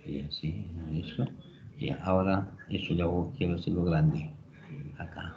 Y así, eso. Y ahora eso ya quiero hacerlo grande. Acá.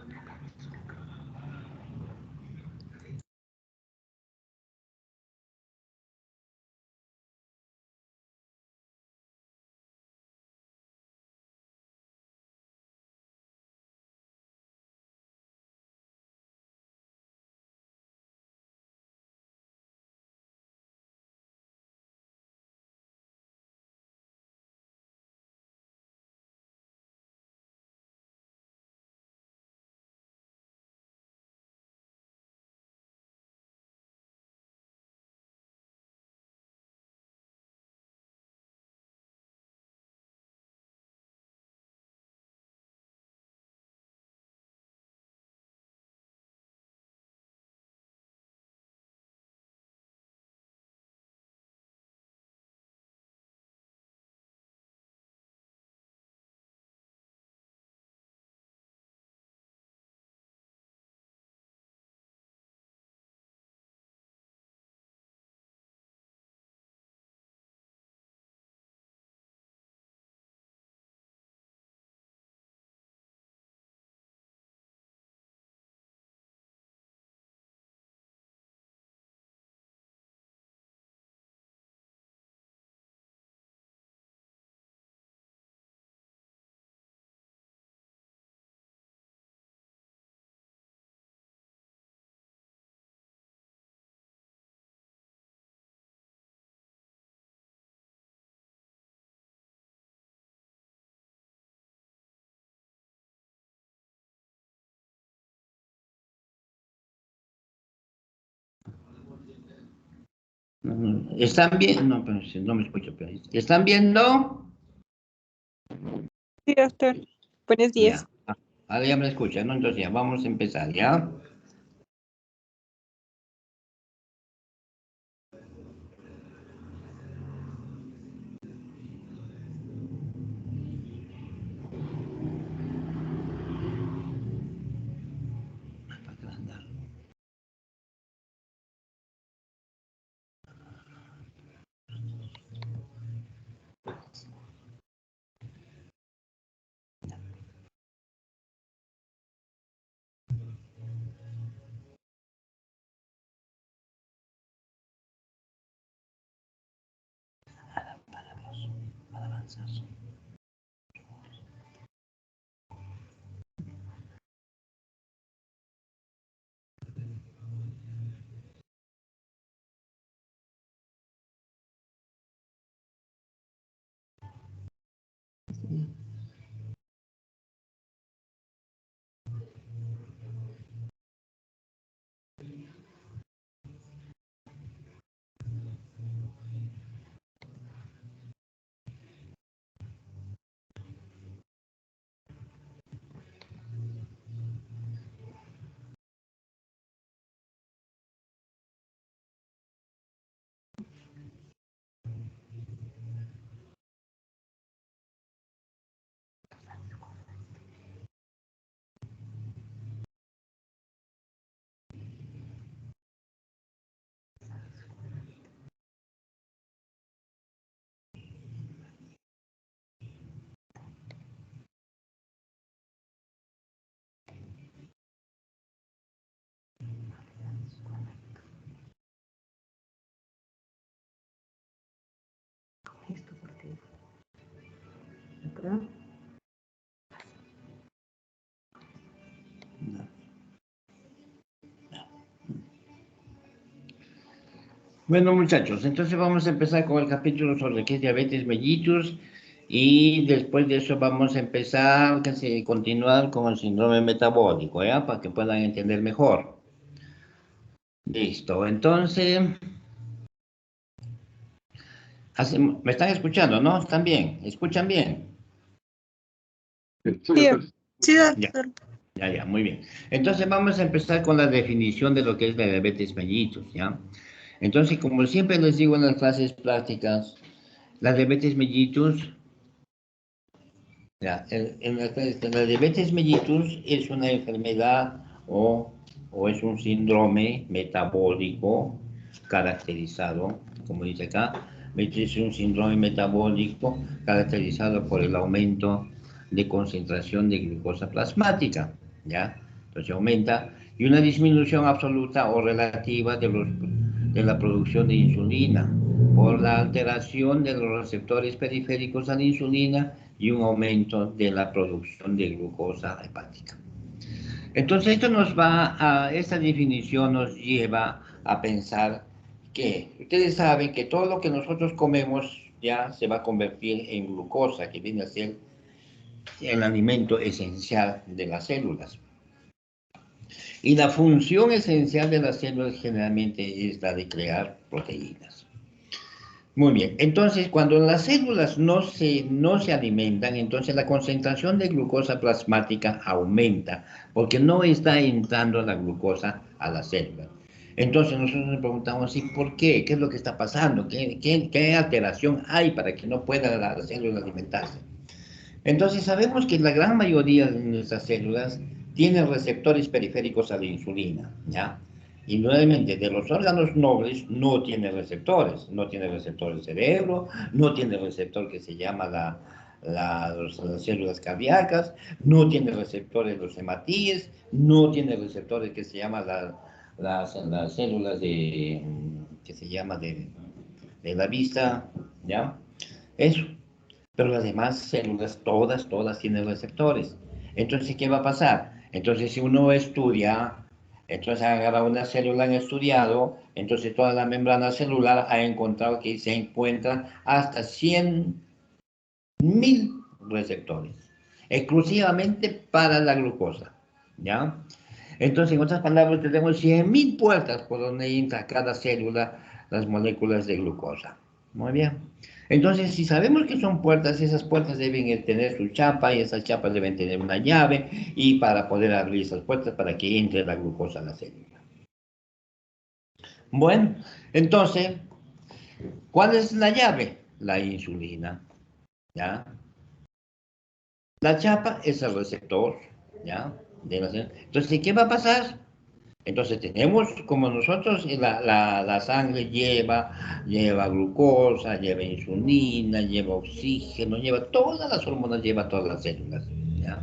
¿Están bien? No, pero no me escucho. Pero ¿están viendo? Sí, doctor. Buenos días. Ya. Ahora ya me escuchan, ¿no? Entonces ya vamos a empezar, ¿ya? Para avanzar. Esto porque acá. Bueno, muchachos, entonces vamos a empezar con el capítulo sobre qué es diabetes mellitus y después de eso vamos a empezar, continuar con el síndrome metabólico, ¿ya? Para que puedan entender mejor. Listo, entonces, ¿me están escuchando, no? ¿Están bien? ¿Escuchan bien? Sí, Ya, doctor. ya, muy bien. Entonces vamos a empezar con la definición de lo que es la diabetes mellitus, ¿ya? Entonces, como siempre les digo en las clases prácticas, la diabetes mellitus, ya, la diabetes mellitus es una enfermedad o es un síndrome metabólico caracterizado, como dice acá, Es un síndrome metabólico caracterizado por el aumento de concentración de glucosa plasmática, ¿ya? Entonces aumenta, y una disminución absoluta o relativa de la producción de insulina por la alteración de los receptores periféricos a la insulina y un aumento de la producción de glucosa hepática. Entonces esta definición nos lleva a pensar que ustedes saben que todo lo que nosotros comemos ya se va a convertir en glucosa, que viene a ser el alimento esencial de las células. Y la función esencial de las células generalmente es la de crear proteínas. Muy bien, entonces cuando las células no se alimentan, entonces la concentración de glucosa plasmática aumenta, porque no está entrando la glucosa a la célula. Entonces nosotros nos preguntamos, ¿y por qué? ¿Qué es lo que está pasando? ¿Qué alteración hay para que no pueda la célula alimentarse? Entonces sabemos que la gran mayoría de nuestras células tienen receptores periféricos a la insulina, ¿ya? Y nuevamente, de los órganos nobles no tiene receptores. No tiene receptor el cerebro, no tiene receptor que se llama las células cardíacas, no tiene receptores los hematíes, no tiene receptores que se llama las células que se llama de la vista, ¿ya? Eso. Pero las demás células, todas tienen receptores. Entonces, ¿qué va a pasar? Entonces, si uno estudia, entonces ha agarrado una célula, han estudiado, entonces toda la membrana celular ha encontrado que se encuentran hasta 100.000 receptores, exclusivamente para la glucosa, ¿ya? Entonces, en otras palabras, tenemos 100.000 puertas por donde entra cada célula las moléculas de glucosa. Muy bien. Entonces, si sabemos que son puertas, esas puertas deben tener su chapa y esas chapas deben tener una llave y para poder abrir esas puertas para que entre la glucosa a la célula. Bueno, entonces, ¿cuál es la llave? La insulina, ¿ya? La chapa es el receptor, ¿ya? Entonces, ¿qué va a pasar? Entonces tenemos, como nosotros, la sangre lleva glucosa, lleva insulina, lleva oxígeno, lleva todas las hormonas, lleva todas las células, ¿ya?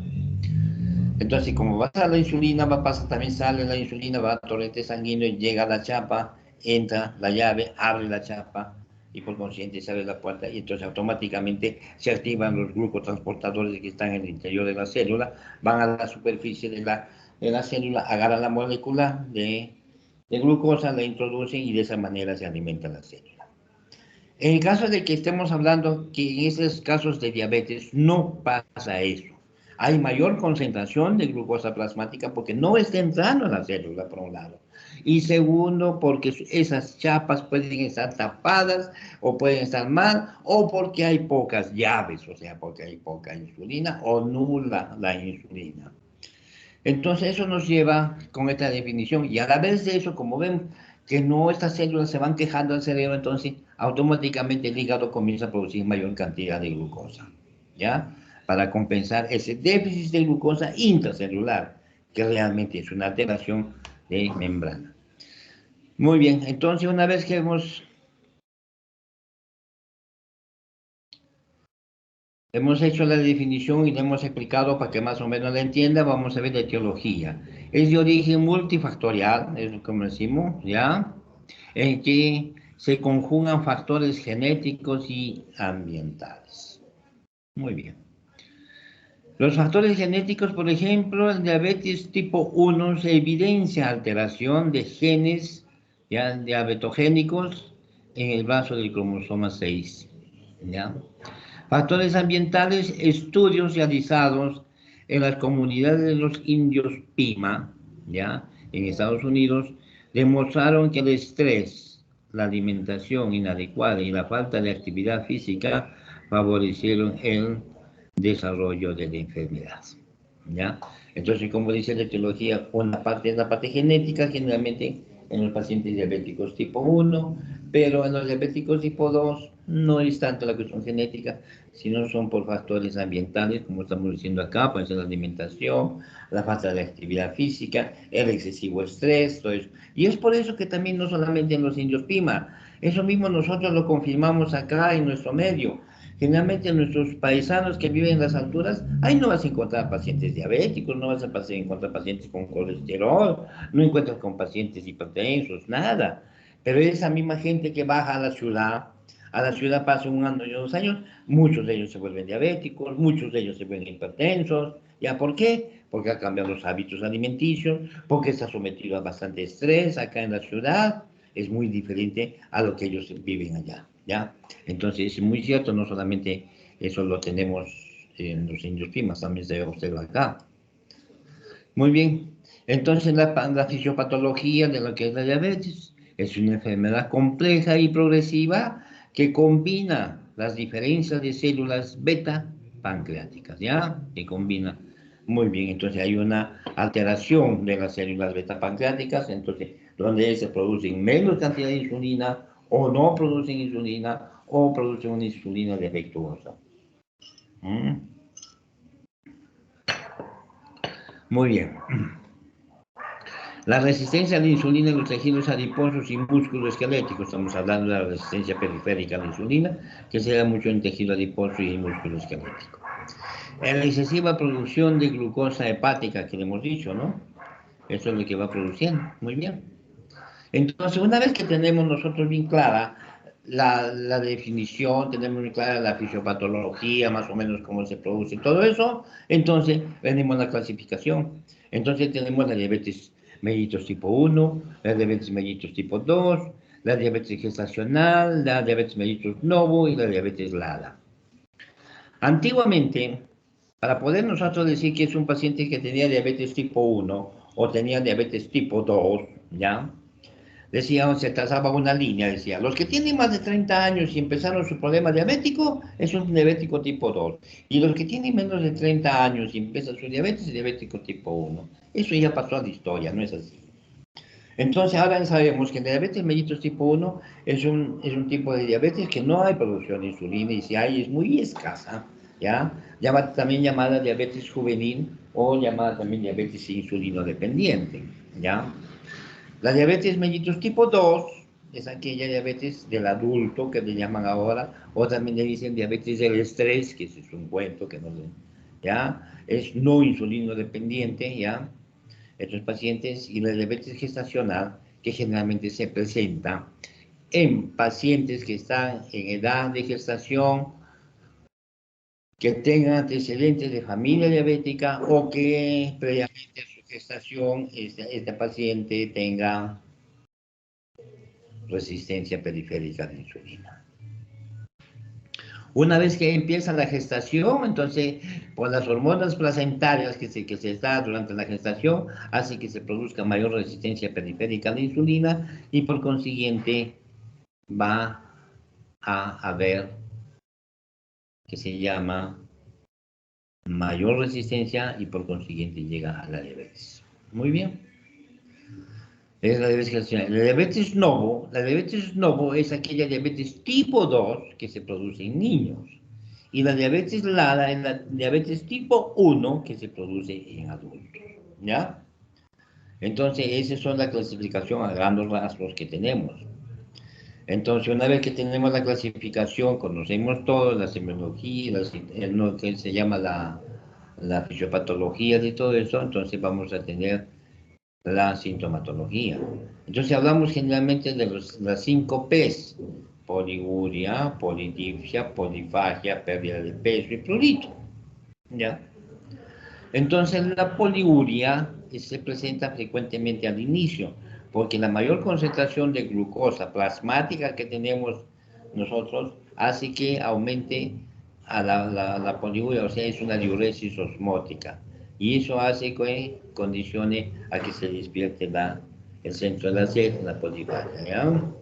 Entonces, como va a la insulina, también sale la insulina, va a torrente sanguíneo, llega a la chapa, entra la llave, abre la chapa, y por consiguiente se abre la puerta, y entonces automáticamente se activan los glucotransportadores que están en el interior de la célula, van a la superficie de la célula, agarran la molécula de glucosa, la introducen y de esa manera se alimenta la célula. En el caso de que estemos hablando que en esos casos de diabetes no pasa eso. Hay mayor concentración de glucosa plasmática porque no está entrando a la célula, por un lado. Y segundo, porque esas chapas pueden estar tapadas o pueden estar mal, o porque hay pocas llaves, o sea, porque hay poca insulina o nula la insulina. Entonces eso nos lleva con esta definición, y a la vez de eso, como ven que no estas células se van quejando al cerebro, entonces automáticamente el hígado comienza a producir mayor cantidad de glucosa, ¿ya? Para compensar ese déficit de glucosa intracelular, que realmente es una alteración de membrana. Muy bien, entonces una vez que hemos hecho la definición y le hemos explicado para que más o menos la entienda, vamos a ver la etiología. Es de origen multifactorial, es lo que decimos, ¿ya? En que se conjugan factores genéticos y ambientales. Muy bien. Los factores genéticos, por ejemplo, el diabetes tipo 1 se evidencia alteración de genes ya diabetogénicos en el vaso del cromosoma 6, ¿ya? Factores ambientales, estudios realizados en las comunidades de los indios Pima, ¿ya? En Estados Unidos, demostraron que el estrés, la alimentación inadecuada y la falta de actividad física favorecieron el desarrollo de la enfermedad, ¿ya? Entonces, como dice la etiología, una parte es la parte genética, generalmente en los pacientes diabéticos tipo 1, pero en los diabéticos tipo 2 no es tanto la cuestión genética, sino son por factores ambientales, como estamos diciendo acá, puede ser la alimentación, la falta de actividad física, el excesivo estrés, todo eso. Y es por eso que también no solamente en los indios Pima, Eso mismo nosotros lo confirmamos acá en nuestro medio. Generalmente nuestros paisanos que viven en las alturas, ahí no vas a encontrar pacientes diabéticos, no vas a encontrar pacientes con colesterol, no encuentras con pacientes hipertensos, nada. Pero esa misma gente que baja a la ciudad pasa un año y 2 años, muchos de ellos se vuelven diabéticos, muchos de ellos se vuelven hipertensos. ¿Ya por qué? Porque ha cambiado los hábitos alimenticios, porque está sometido a bastante estrés acá en la ciudad, es muy diferente a lo que ellos viven allá, ¿ya? Entonces, es muy cierto, no solamente eso lo tenemos en los indios primas, también se observa acá. Muy bien, entonces la fisiopatología de lo que es la diabetes es una enfermedad compleja y progresiva que combina las diferencias de células beta pancreáticas, ¿ya? Que combina. Muy bien, entonces hay una alteración de las células beta pancreáticas, entonces donde se producen menos cantidad de insulina o no producen insulina o producen una insulina defectuosa. ¿Mm? Muy bien. La resistencia a la insulina en los tejidos adiposos y músculos esqueléticos, estamos hablando de la resistencia periférica a la insulina, que se da mucho en tejido adiposo y músculo esquelético. La excesiva producción de glucosa hepática, que le hemos dicho, ¿no? Eso es lo que va produciendo, muy bien. Entonces, una vez que tenemos nosotros bien clara la definición, tenemos bien clara la fisiopatología, más o menos cómo se produce todo eso, entonces venimos a la clasificación. Entonces tenemos la diabetes mellitus tipo 1, la diabetes mellitus tipo 2, la diabetes gestacional, la diabetes mellitus novo y la diabetes LADA. Antiguamente, para poder nosotros decir que es un paciente que tenía diabetes tipo 1 o tenía diabetes tipo 2, ¿ya? Decía, se trazaba una línea, decía, los que tienen más de 30 años y empezaron su problema diabético, es un diabético tipo 2. Y los que tienen menos de 30 años y empiezan su diabetes, es diabético tipo 1. Eso ya pasó a la historia, no es así. Entonces ahora sabemos que el diabetes mellitus tipo 1 es un tipo de diabetes que no hay producción de insulina y si hay es muy escasa, ¿ya? También llamada diabetes juvenil o llamada también diabetes insulino dependiente, ¿ya? La diabetes mellitus tipo 2 es aquella diabetes del adulto que le llaman ahora, o también le dicen diabetes del estrés, que es un cuento que no le, ¿ya? Es no insulino dependiente, ¿ya? Estos pacientes y la diabetes gestacional, que generalmente se presenta en pacientes que están en edad de gestación, que tengan antecedentes de familia diabética o que previamente a su gestación este paciente tenga resistencia periférica de insulina. Una vez que empieza la gestación, entonces, por las hormonas placentarias que se da durante la gestación, hace que se produzca mayor resistencia periférica a la insulina y por consiguiente va a haber que se llama mayor resistencia y por consiguiente llega a la diabetes. Muy bien. Es la diabetes gestacional. La diabetes novo es aquella diabetes tipo 2 que se produce en niños. Y la diabetes LADA es la diabetes tipo 1 que se produce en adultos. ¿Ya? Entonces, esas son la clasificación a grandes rasgos que tenemos. Entonces, una vez que tenemos la clasificación, conocemos todo, la semiología, lo que se llama la fisiopatología de todo eso, entonces vamos a tener la sintomatología. Entonces hablamos generalmente de las 5 P's: poliguria, polidipsia, polifagia, pérdida de peso y prurito. ¿Ya? Entonces la poliguria se presenta frecuentemente al inicio, porque la mayor concentración de glucosa plasmática que tenemos nosotros hace que aumente a la poliguria, o sea, es una diuresis osmótica. Y eso hace que condicione a que se despierte el centro de la sed, la polifagia. ¿Ya?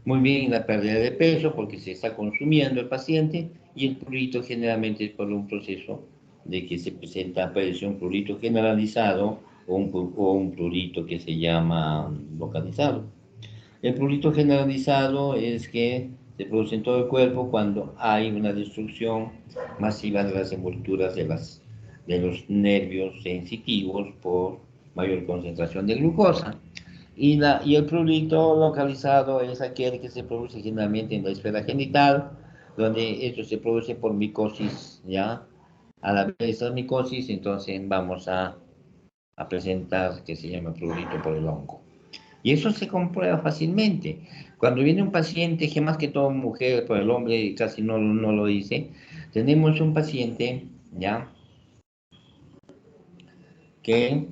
Muy bien, la pérdida de peso porque se está consumiendo el paciente y el prurito generalmente es por un proceso de que se presenta, aparece un prurito generalizado o un prurito que se llama localizado. El prurito generalizado es que se produce en todo el cuerpo cuando hay una destrucción masiva de las envolturas de los nervios sensitivos por mayor concentración de glucosa. y el prurito localizado es aquel que se produce generalmente en la esfera genital, donde esto se produce por micosis, ¿ya? A la vez de esta micosis, entonces vamos a presentar que se llama prurito por el hongo. Y eso se comprueba fácilmente. Cuando viene un paciente, que más que todo mujer, por el hombre casi no lo dice, tenemos un paciente, ¿ya? Que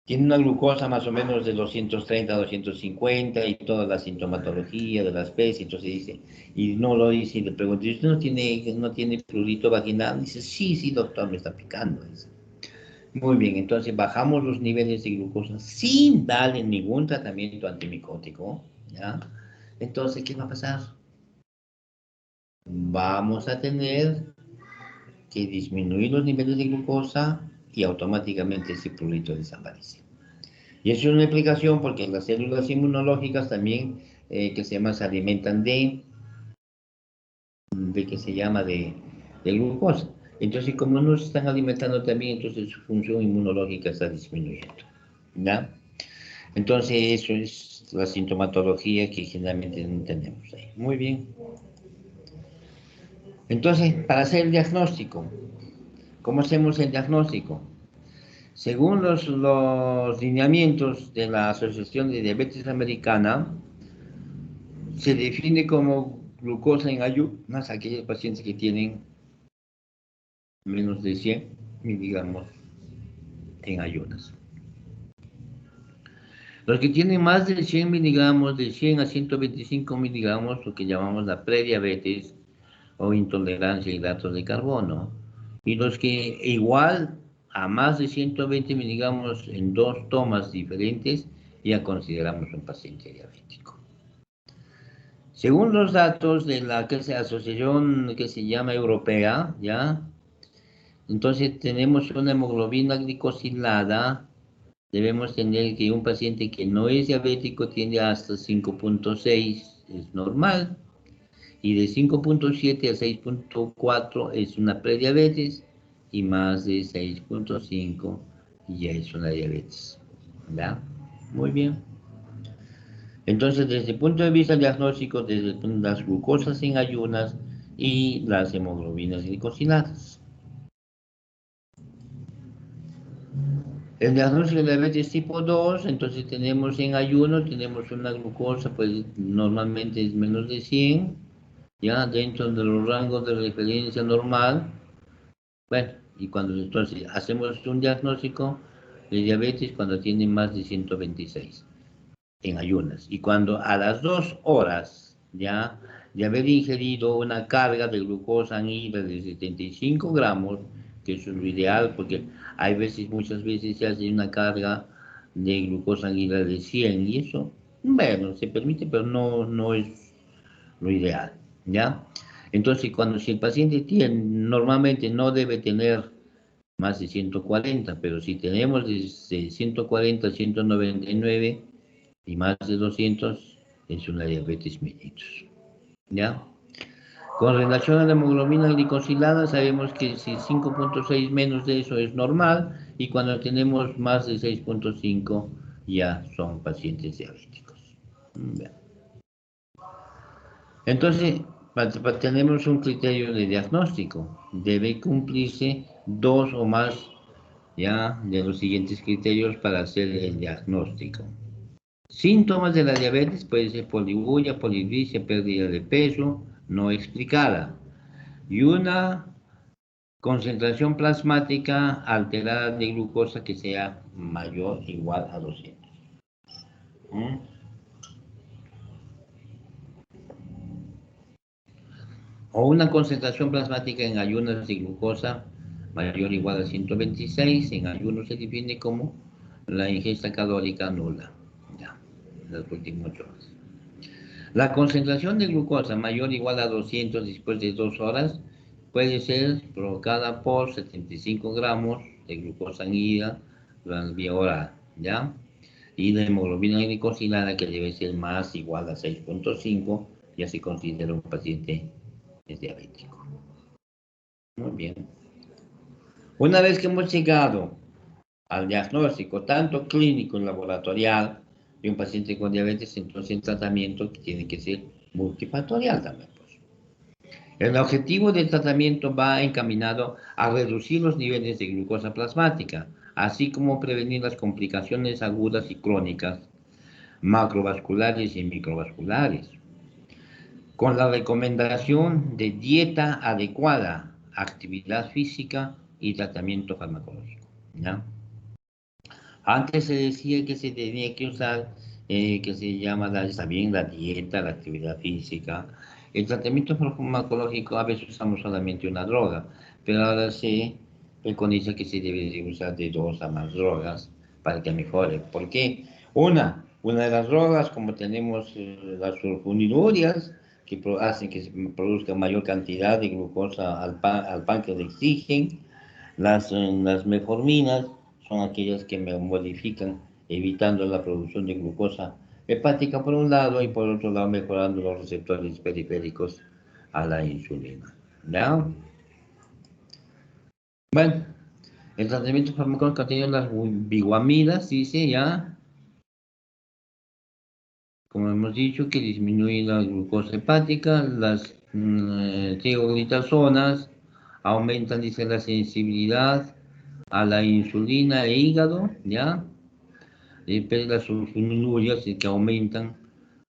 tiene una glucosa más o menos de 230 a 250 y toda la sintomatología de la especie, entonces dice, y no lo dice, y le pregunto, ¿y usted no tiene prurito vaginal? Dice, sí, sí, doctor, me está picando. Dice. Muy bien, entonces bajamos los niveles de glucosa sin darle ningún tratamiento antimicótico, ¿ya? Entonces, ¿qué va a pasar? Vamos a tener que disminuir los niveles de glucosa y automáticamente ese prurito desaparece. Y eso es una explicación porque las células inmunológicas también, que se alimentan de que se llama de glucosa. Entonces, como no se están alimentando también, entonces su función inmunológica está disminuyendo, ¿ya? Entonces, eso es la sintomatología que generalmente no tenemos ahí. Muy bien. Entonces, para hacer el diagnóstico, ¿cómo hacemos el diagnóstico? Según los lineamientos de la Asociación de Diabetes Americana, se define como glucosa en ayunas aquellos pacientes que tienen menos de 100 miligramos en ayunas. Los que tienen más de 100 miligramos, de 100 a 125 miligramos, lo que llamamos la prediabetes o intolerancia a hidratos de carbono. Y los que igual a más de 120 miligramos en 2 tomas diferentes, ya consideramos un paciente diabético. Según los datos de la asociación que se llama europea, ¿ya? Entonces tenemos una hemoglobina glicosilada, debemos tener que un paciente que no es diabético tiene hasta 5.6, es normal, y de 5.7 a 6.4 es una prediabetes, y más de 6.5 ya es una diabetes, ¿verdad? Muy bien. Entonces, desde el punto de vista diagnóstico, desde las glucosas en ayunas y las hemoglobinas glicosiladas. El diagnóstico de diabetes tipo 2, entonces tenemos en ayuno, tenemos una glucosa, pues normalmente es menos de 100, ya dentro de los rangos de referencia normal. Bueno, y cuando entonces hacemos un diagnóstico de diabetes cuando tiene más de 126 en ayunas. Y cuando a las 2 horas ya de haber ingerido una carga de glucosa sanguínea de 75 gramos, que eso es lo ideal, porque hay veces, muchas veces se hace una carga de glucosa sanguínea de 100, y eso, bueno, se permite, pero no es lo ideal, ¿ya? Entonces, si el paciente normalmente no debe tener más de 140, pero si tenemos desde 140 a 199 y más de 200, es una diabetes mellitus, ¿ya? Con relación a la hemoglobina glicosilada, sabemos que si 5.6 menos de eso es normal, y cuando tenemos más de 6.5 ya son pacientes diabéticos. Bien. Entonces, tenemos un criterio de diagnóstico. Debe cumplirse 2 o más ya de los siguientes criterios para hacer el diagnóstico. Síntomas de la diabetes puede ser poliuria, polidricia, pérdida de peso no explicada y una concentración plasmática alterada de glucosa que sea mayor o igual a 200. ¿Mm? O una concentración plasmática en ayunas de glucosa mayor o igual a 126, en ayunos se define como la ingesta calórica nula, ya, en las últimas horas. La concentración de glucosa mayor o igual a 200 después de 2 horas puede ser provocada por 75 gramos de glucosa sanguínea durante vía oral, ¿ya? Y la hemoglobina glicosilada, que debe ser más o igual a 6.5, ya se considera un paciente diabético. Muy bien. Una vez que hemos llegado al diagnóstico, tanto clínico y laboratorial, de un paciente con diabetes, entonces el tratamiento tiene que ser multifactorial también, pues. El objetivo del tratamiento va encaminado a reducir los niveles de glucosa plasmática, así como prevenir las complicaciones agudas y crónicas, macrovasculares y microvasculares, con la recomendación de dieta adecuada, actividad física y tratamiento farmacológico, ¿ya? Antes se decía que se tenía que usar, que se llama, está bien, la dieta, la actividad física. El tratamiento farmacológico, a veces usamos solamente una droga, pero ahora se preconiza que se debe de usar de 2 a más drogas para que mejore. ¿Por qué? Una de las drogas, como tenemos las sulfonidurias, que hacen que se produzca mayor cantidad de glucosa al páncreas le exigen, las metforminas son aquellas que me modifican, evitando la producción de glucosa hepática por un lado y por otro lado mejorando los receptores periféricos a la insulina. ¿Ya? Bueno, el tratamiento farmacológico tiene las biguamidas, dice ya, como hemos dicho, que disminuye la glucosa hepática, las trioglitazonas aumentan, dice, la sensibilidad a la insulina e hígado, ¿ya? Pero las sulfonurias que aumentan,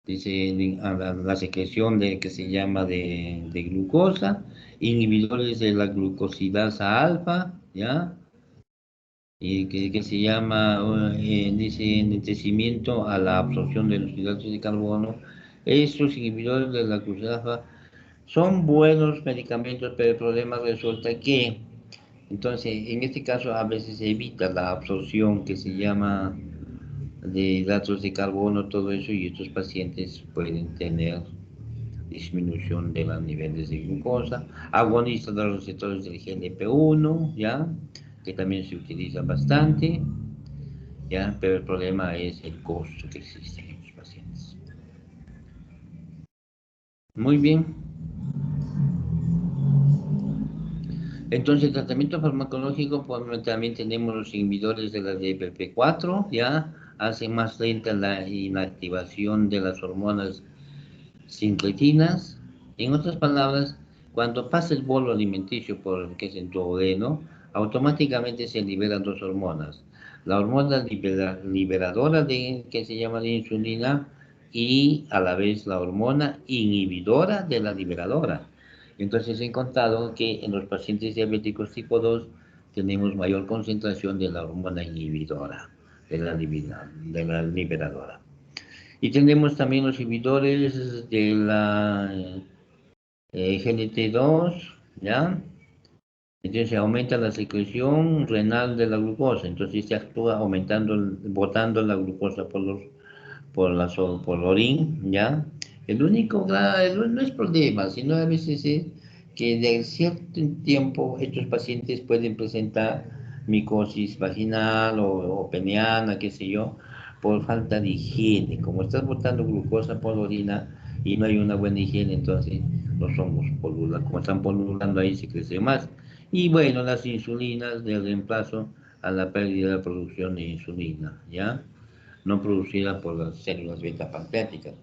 dice, a la secreción de, que se llama de glucosa, inhibidores de la glucosidasa alfa, ¿ya? Y que se llama, dice, enlentecimiento a la absorción de los hidratos de carbono. Estos inhibidores de la glucosidasa son buenos medicamentos, pero el problema resulta que, entonces, en este caso a veces se evita la absorción que se llama de hidratos de carbono, todo eso, y estos pacientes pueden tener disminución de los niveles de glucosa, agonistas de los receptores del GLP-1, ¿ya? Que también se utiliza bastante, ¿ya? Pero el problema es el costo que existe en los pacientes. Muy bien. Entonces, el tratamiento farmacológico, pues también tenemos los inhibidores de la DPP4, ¿ya? Hacen más lenta la inactivación de las hormonas sincretinas. En otras palabras, cuando pasa el bolo alimenticio por el que es el duodeno, automáticamente se liberan 2 hormonas. La hormona liberadora de, que se llama la insulina, y a la vez la hormona inhibidora de la liberadora. Entonces he encontrado que en los pacientes diabéticos tipo 2 tenemos mayor concentración de la hormona inhibidora, de la liberadora. Y tenemos también los inhibidores de la GLT2, ¿ya? Entonces se aumenta la secreción renal de la glucosa, entonces se actúa botando la glucosa por orín, ¿ya? El único, no es problema, sino a veces es que de cierto tiempo estos pacientes pueden presentar micosis vaginal o peneana, qué sé yo, por falta de higiene. Como estás botando glucosa por orina y no hay una buena higiene, entonces los hongos polulan. Como están polulando ahí se crece más. Y bueno, las insulinas de reemplazo a la pérdida de la producción de insulina, ¿ya? No producida por las células beta pancreáticas.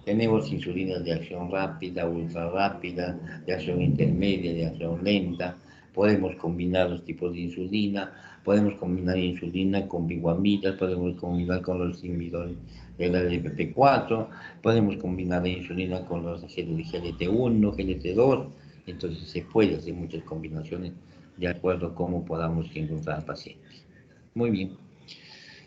Tenemos insulinas de acción rápida, ultra rápida, de acción intermedia, de acción lenta. Podemos combinar los tipos de insulina, podemos combinar insulina con biguamidas, podemos combinar con los inhibidores de la DPP4, podemos combinar la insulina con los GLT1, GLT2. Entonces se puede hacer muchas combinaciones de acuerdo a cómo podamos encontrar pacientes. Muy bien.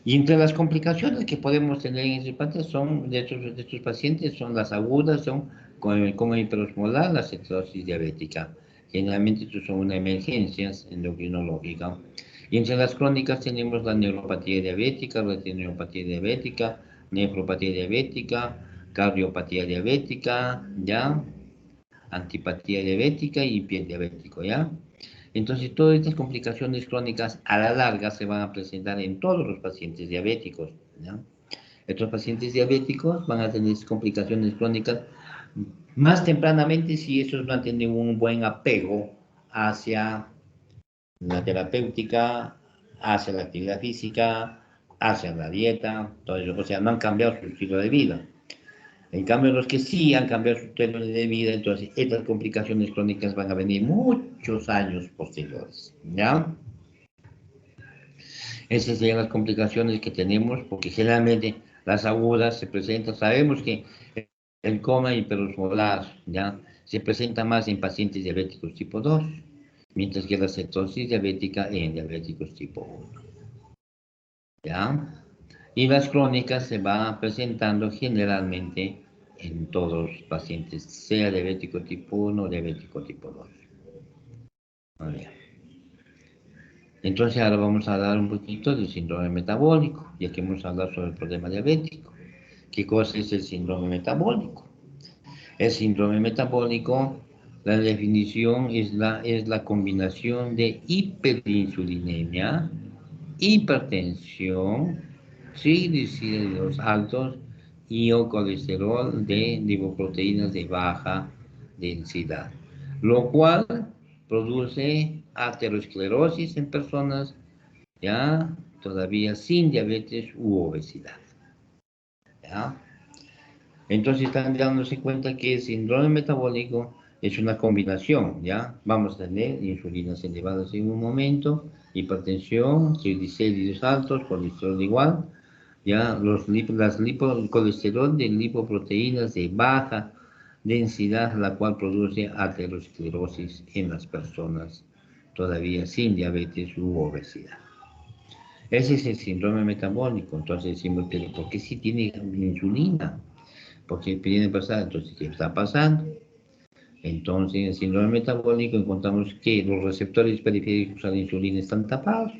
Y entre las complicaciones que podemos tener en estos pacientes son las agudas, son con hiperosmolar, la cetosis diabética. Generalmente estos son una emergencia endocrinológica. Y entre las crónicas tenemos la neuropatía diabética, retinopatía diabética, nefropatía diabética, cardiopatía diabética, ¿ya? Antipatía diabética y pie diabético, ¿ya? Entonces, todas estas complicaciones crónicas a la larga se van a presentar en todos los pacientes diabéticos, ¿ya? Estos pacientes diabéticos van a tener complicaciones crónicas más tempranamente si ellos no tienen un buen apego hacia la terapéutica hacen la actividad física, hacen la dieta, todo eso, o sea, no han cambiado su estilo de vida. En cambio, los que sí han cambiado su estilo de vida, entonces estas complicaciones crónicas van a venir muchos años posteriores, ¿ya? Esas serían las complicaciones que tenemos, porque generalmente las agudas se presentan, sabemos que el coma hiperosmolar, ¿ya? Se presenta más en pacientes diabéticos tipo 2, mientras que la cetosis diabética en diabéticos tipo 1, ¿ya? Y las crónicas se van presentando generalmente en todos los pacientes, sea diabético tipo 1 o diabético tipo 2. A ver. Entonces ahora vamos a hablar un poquito del síndrome metabólico, ya que hemos hablado sobre el problema diabético. ¿Qué cosa es el síndrome metabólico? El síndrome metabólico, la definición es la combinación de hiperinsulinemia, hipertensión, triglicéridos altos y o colesterol de lipoproteínas de baja densidad, lo cual produce aterosclerosis en personas ya todavía sin diabetes u obesidad. ¿Ya? Entonces están dándose cuenta que el síndrome metabólico es una combinación, ¿ya? Vamos a tener insulinas elevadas en un momento, hipertensión, triglicéridos altos, colesterol igual, ¿ya? El colesterol de lipoproteínas de baja densidad, la cual produce aterosclerosis en las personas todavía sin diabetes u obesidad. Ese es el síndrome metabólico. Entonces decimos, pero ¿por qué si tiene insulina? Porque viene pasar, entonces, ¿qué está pasando? Entonces, en el síndrome metabólico encontramos que los receptores periféricos a la insulina están tapados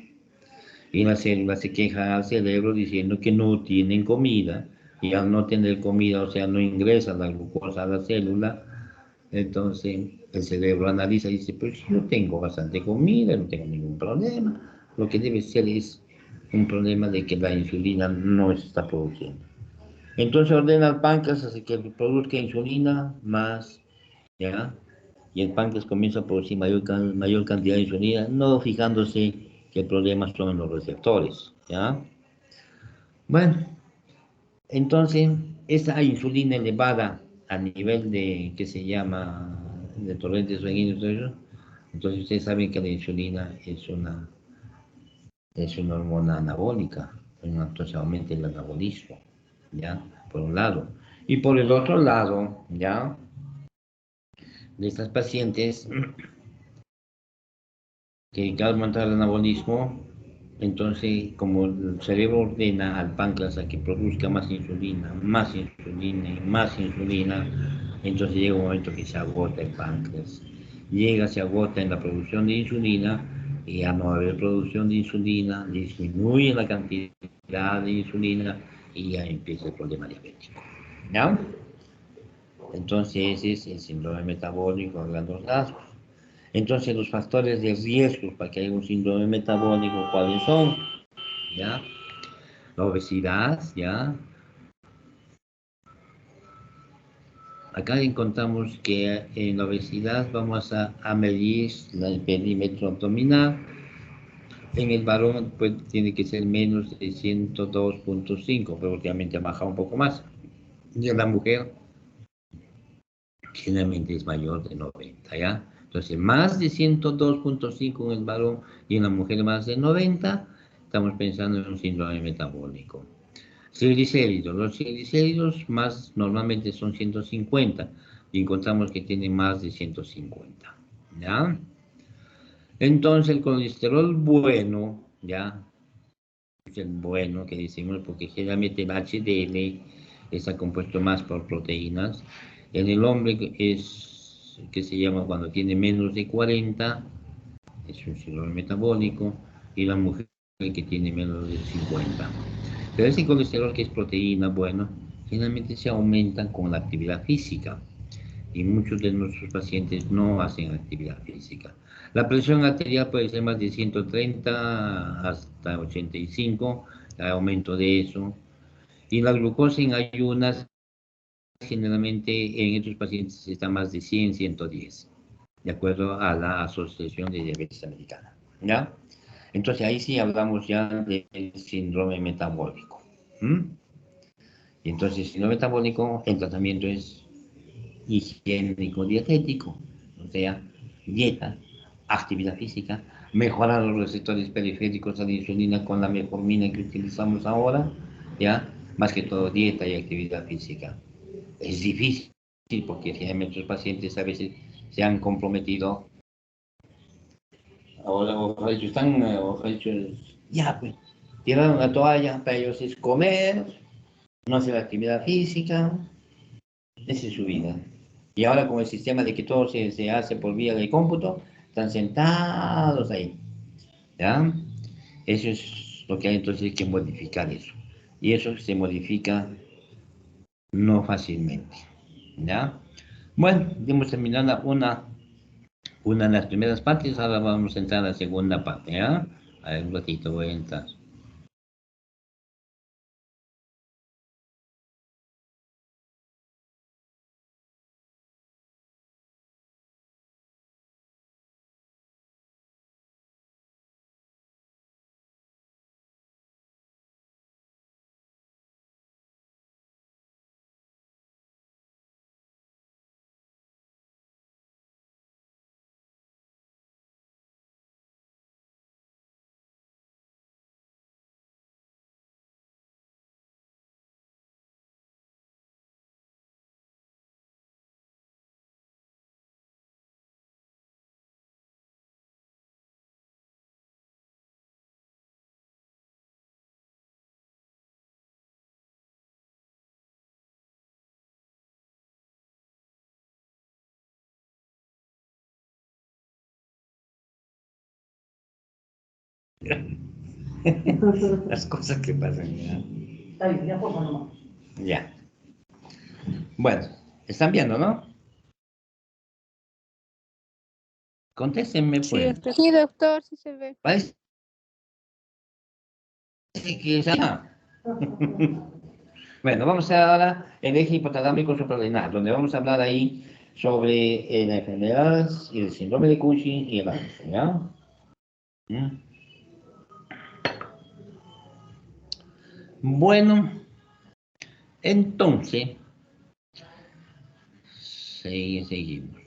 y la célula se queja al cerebro diciendo que no tienen comida y al no tener comida, o sea, no ingresa la glucosa a la célula, entonces el cerebro analiza y dice, pues yo tengo bastante comida, no tengo ningún problema, lo que debe ser es un problema de que la insulina no se está produciendo. Entonces ordena al páncreas hace que produzca insulina más, ¿ya? Y el páncreas comienza a producir mayor cantidad de insulina, no fijándose que el problema son los receptores, ¿ya? Bueno, entonces esa insulina elevada a nivel de, ¿qué se llama? De torrentes sanguíneos, todo eso. Entonces ustedes saben que la insulina es una hormona anabólica, entonces aumenta el anabolismo, ¿ya? Por un lado. Y por el otro lado, ¿ya? De estas pacientes que al aumentar el anabolismo, entonces como el cerebro ordena al páncreas a que produzca más insulina y más insulina, entonces llega un momento que se agota el páncreas. Se agota en la producción de insulina y al no haber producción de insulina, disminuye la cantidad de insulina y ya empieza el problema diabético. ¿Ya? Entonces ese es el síndrome metabólico a grandes rasgos. Entonces los factores de riesgo para que haya un síndrome metabólico, ¿cuáles son? ¿Ya? La obesidad, ¿ya? Acá encontramos que en la obesidad vamos a medir el perímetro abdominal. En el varón pues, tiene que ser menos de 102.5, pero últimamente ha bajado un poco más. Y en la mujer generalmente es mayor de 90, ¿ya? Entonces, más de 102.5 en el varón y en la mujer más de 90, estamos pensando en un síndrome metabólico. Triglicéridos. Los triglicéridos más normalmente son 150 y encontramos que tienen más de 150, ¿ya? Entonces, el colesterol bueno, ¿ya? Es el bueno que decimos porque generalmente el HDL está compuesto más por proteínas. En el hombre es que se llama cuando tiene menos de 40, es un síndrome metabólico, y la mujer que tiene menos de 50. Pero ese colesterol que es proteína, bueno, generalmente se aumentan con la actividad física y muchos de nuestros pacientes no hacen actividad física. La presión arterial puede ser más de 130 hasta 85, el aumento de eso. Y la glucosa en ayunas, generalmente en estos pacientes está más de 100, 110, de acuerdo a la Asociación de Diabetes Americana. ¿Ya? Entonces ahí sí hablamos ya del síndrome metabólico. Y entonces el síndrome metabólico, el tratamiento es higiénico dietético, o sea, dieta, actividad física, mejorar los receptores periféricos a la insulina con la metformina que utilizamos ahora, ya, más que todo dieta y actividad física. Es difícil porque si hay muchos pacientes a veces se han comprometido, ahora ojalá están, ojalá ya pues, tiraron la toalla, para ellos es comer, no hacer actividad física, esa es su vida. Y ahora con el sistema de que todo se hace por vía de cómputo, están sentados ahí, ¿ya? Eso es lo que hay entonces que modificar eso. Y eso se modifica no fácilmente, ¿ya? Bueno, hemos terminado una de las primeras partes, ahora vamos a entrar a la segunda parte, ¿ya? A ver, un ratito voy a entrar. Las cosas que pasan, ¿ya? Está bien, ya por nomás. Ya. Bueno, están viendo, ¿no? Contéstenme, Sí, pues. doctor. Sí, doctor, sí se ve. Parece que ya. Bueno, vamos a hacer ahora el eje hipotalámico suprarrenal, donde vamos a hablar ahí sobre la enfermedad y el síndrome de Cushing y el Alzheimer, ¿ya? Bueno, entonces, seguimos.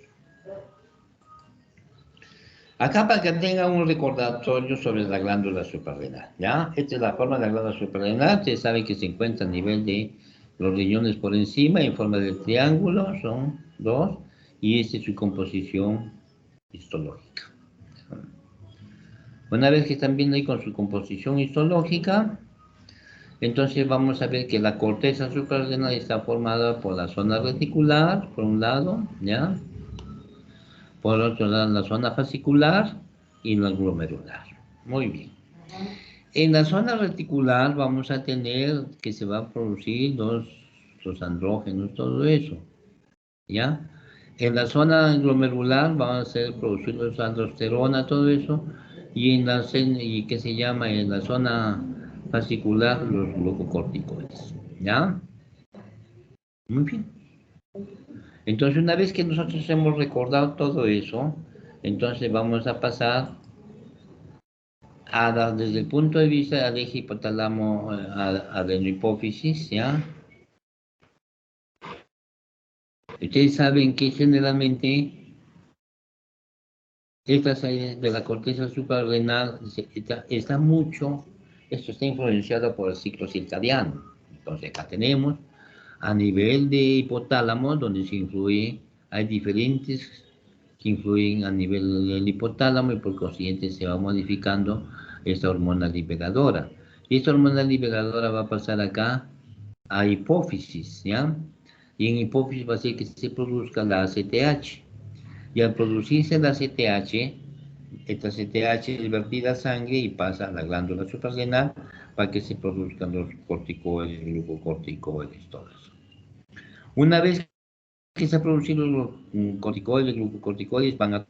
Acá para que tengan un recordatorio sobre la glándula suprarrenal, ¿ya? Esta es la forma de la glándula suprarrenal, ustedes saben que se encuentra a nivel de los riñones por encima, en forma de triángulo, son dos, y esta es su composición histológica. Una vez que están viendo ahí con su composición histológica, entonces vamos a ver que la corteza suprarrenal está formada por la zona reticular, por un lado, ¿ya? Por otro lado, la zona fascicular y la glomerular. Muy bien. En la zona reticular vamos a tener que se va a producir los andrógenos, todo eso, ¿ya? En la zona glomerular van a ser producidos aldosterona, todo eso, y y ¿qué se llama? En la zona fascicular, los glucocorticoides, ¿ya? Muy bien. Entonces, una vez que nosotros hemos recordado todo eso, entonces vamos a pasar desde el punto de vista del eje hipotálamo adenohipófisis, ¿ya? Ustedes saben que generalmente estas áreas de la corteza suprarrenal está mucho, esto está influenciado por el ciclo circadiano. Entonces acá tenemos a nivel de hipotálamo, donde se influye, hay diferentes que influyen a nivel del hipotálamo y por consiguiente se va modificando esta hormona liberadora. Y esta hormona liberadora va a pasar acá a hipófisis, ¿ya? Y en hipófisis va a ser que se produzca la ACTH. Y al producirse la ACTH, esta ACTH es vertida a sangre y pasa a la glándula suprarrenal para que se produzcan los corticoides, glucocorticoides, todo eso. Una vez que se han producido los corticoides, glucocorticoides, van a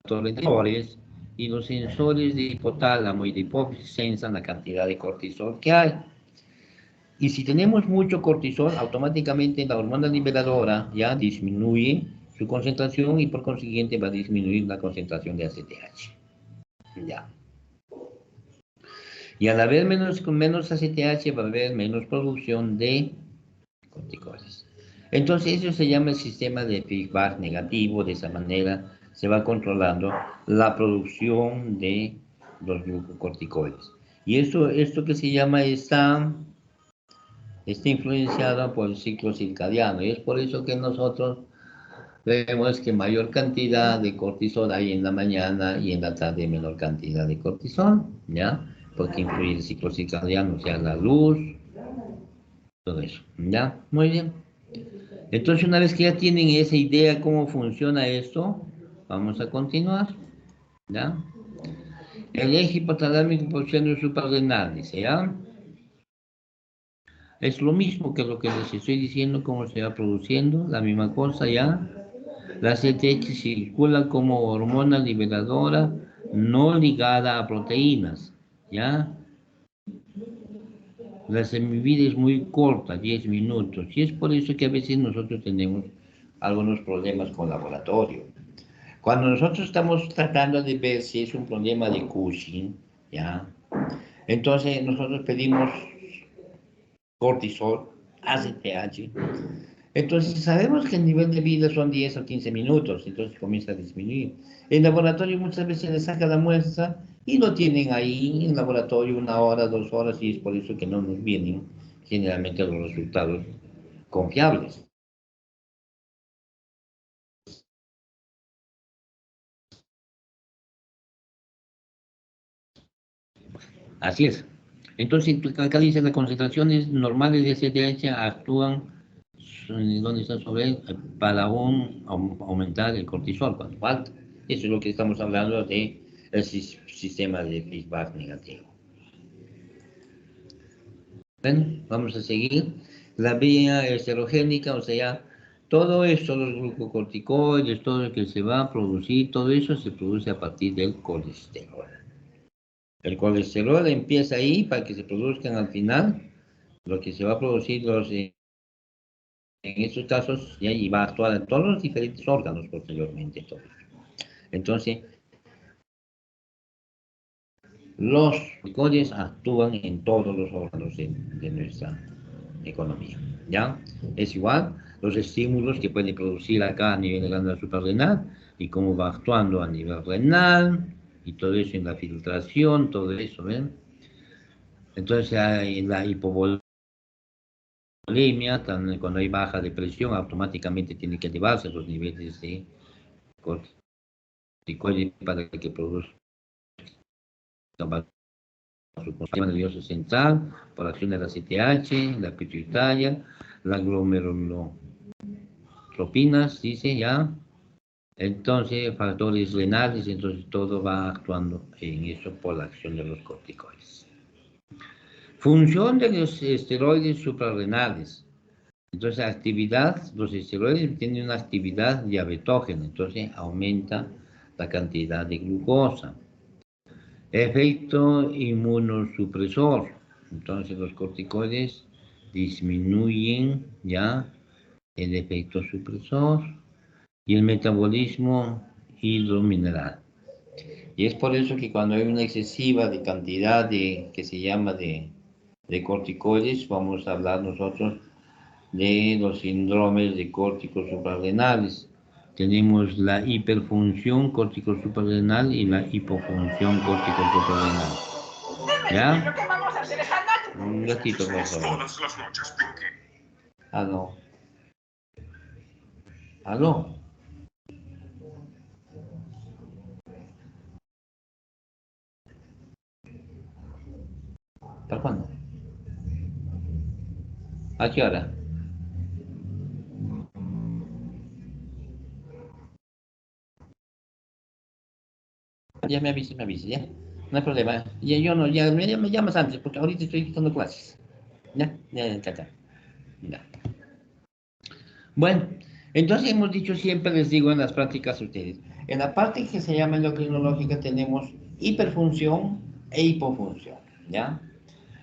torrentadores y los sensores de hipotálamo y de hipófisis sensan la cantidad de cortisol que hay. Y si tenemos mucho cortisol, automáticamente la hormona liberadora ya disminuye su concentración y por consiguiente va a disminuir la concentración de ACTH. Ya. Y al haber menos ACTH va a haber menos producción de corticoides. Entonces eso se llama el sistema de feedback negativo. De esa manera se va controlando la producción de los glucocorticoides. Y esto que se llama está influenciado por el ciclo circadiano. Y es por eso que nosotros vemos que mayor cantidad de cortisol hay en la mañana y en la tarde menor cantidad de cortisol, ¿ya? Porque influye el ciclo circadiano, o sea, la luz, todo eso, ¿ya? Muy bien. Entonces, una vez que ya tienen esa idea cómo funciona esto, vamos a continuar, ¿ya? El eje hipotalámico porcino suprarrenal, dice, ¿ya? Es lo mismo que lo que les estoy diciendo, cómo se va produciendo, la misma cosa, ¿ya? La ACTH circula como hormona liberadora no ligada a proteínas, ¿ya? La semivida es muy corta, 10 minutos, y es por eso que a veces nosotros tenemos algunos problemas con laboratorio. Cuando nosotros estamos tratando de ver si es un problema de Cushing, ¿ya? Entonces nosotros pedimos cortisol, ACTH. Entonces sabemos que el nivel de vida son 10 o 15 minutos, entonces comienza a disminuir. En laboratorio muchas veces le saca la muestra y lo tienen ahí en laboratorio 1 hora, 2 horas, y es por eso que no nos vienen generalmente los resultados confiables. Así es. Entonces, acá dice las concentraciones normales de ACTH actúan, ¿dónde está sobre para aumentar el cortisol cuando falta? Eso es lo que estamos hablando de el sistema de feedback negativo. Bueno, vamos a seguir. La vía esterogénica, o sea, todo esto, los glucocorticoides, todo lo que se va a producir, todo eso se produce a partir del colesterol. El colesterol empieza ahí para que se produzcan al final lo que se va a producir en estos casos, y va a actuar en todos los diferentes órganos posteriormente. Todo. Entonces, los corticoides actúan en todos los órganos de nuestra economía, ¿ya? Es igual los estímulos que puede producir acá a nivel de glándula suprarrenal y cómo va actuando a nivel renal y todo eso en la filtración, todo eso, ¿ven? Entonces hay la hipovolemia, cuando hay baja de presión, automáticamente tiene que elevarse los niveles de corticoides para que produzca su sistema nervioso central, por acción de la CTH, la pituitaria, la glomerulotropinas, dice ya. Entonces, factores renales, entonces todo va actuando en eso por la acción de los corticoides. Función de los esteroides suprarrenales. Entonces, los esteroides tienen una actividad diabetógena, entonces aumenta la cantidad de glucosa. Efecto inmunosupresor. Entonces los corticoides disminuyen ya el efecto supresor y el metabolismo hidromineral. Y es por eso que cuando hay una excesiva de cantidad que se llama de corticoides, vamos a hablar nosotros de los síndromes de córticos suprarrenales. Tenemos la hiperfunción córtico suprarrenal y la hipofunción córtico suprarrenal. ¿Ya? Un gatito, por favor. Aló. Aló. ¿Para cuándo? ¿A qué hora? Ya me avisas, ya. No hay problema. Ya yo no, ya me llamas antes, porque ahorita estoy dando clases. Ya. Ya. Bueno, entonces hemos dicho siempre, les digo en las prácticas a ustedes, en la parte que se llama endocrinológica tenemos hiperfunción e hipofunción, ¿ya?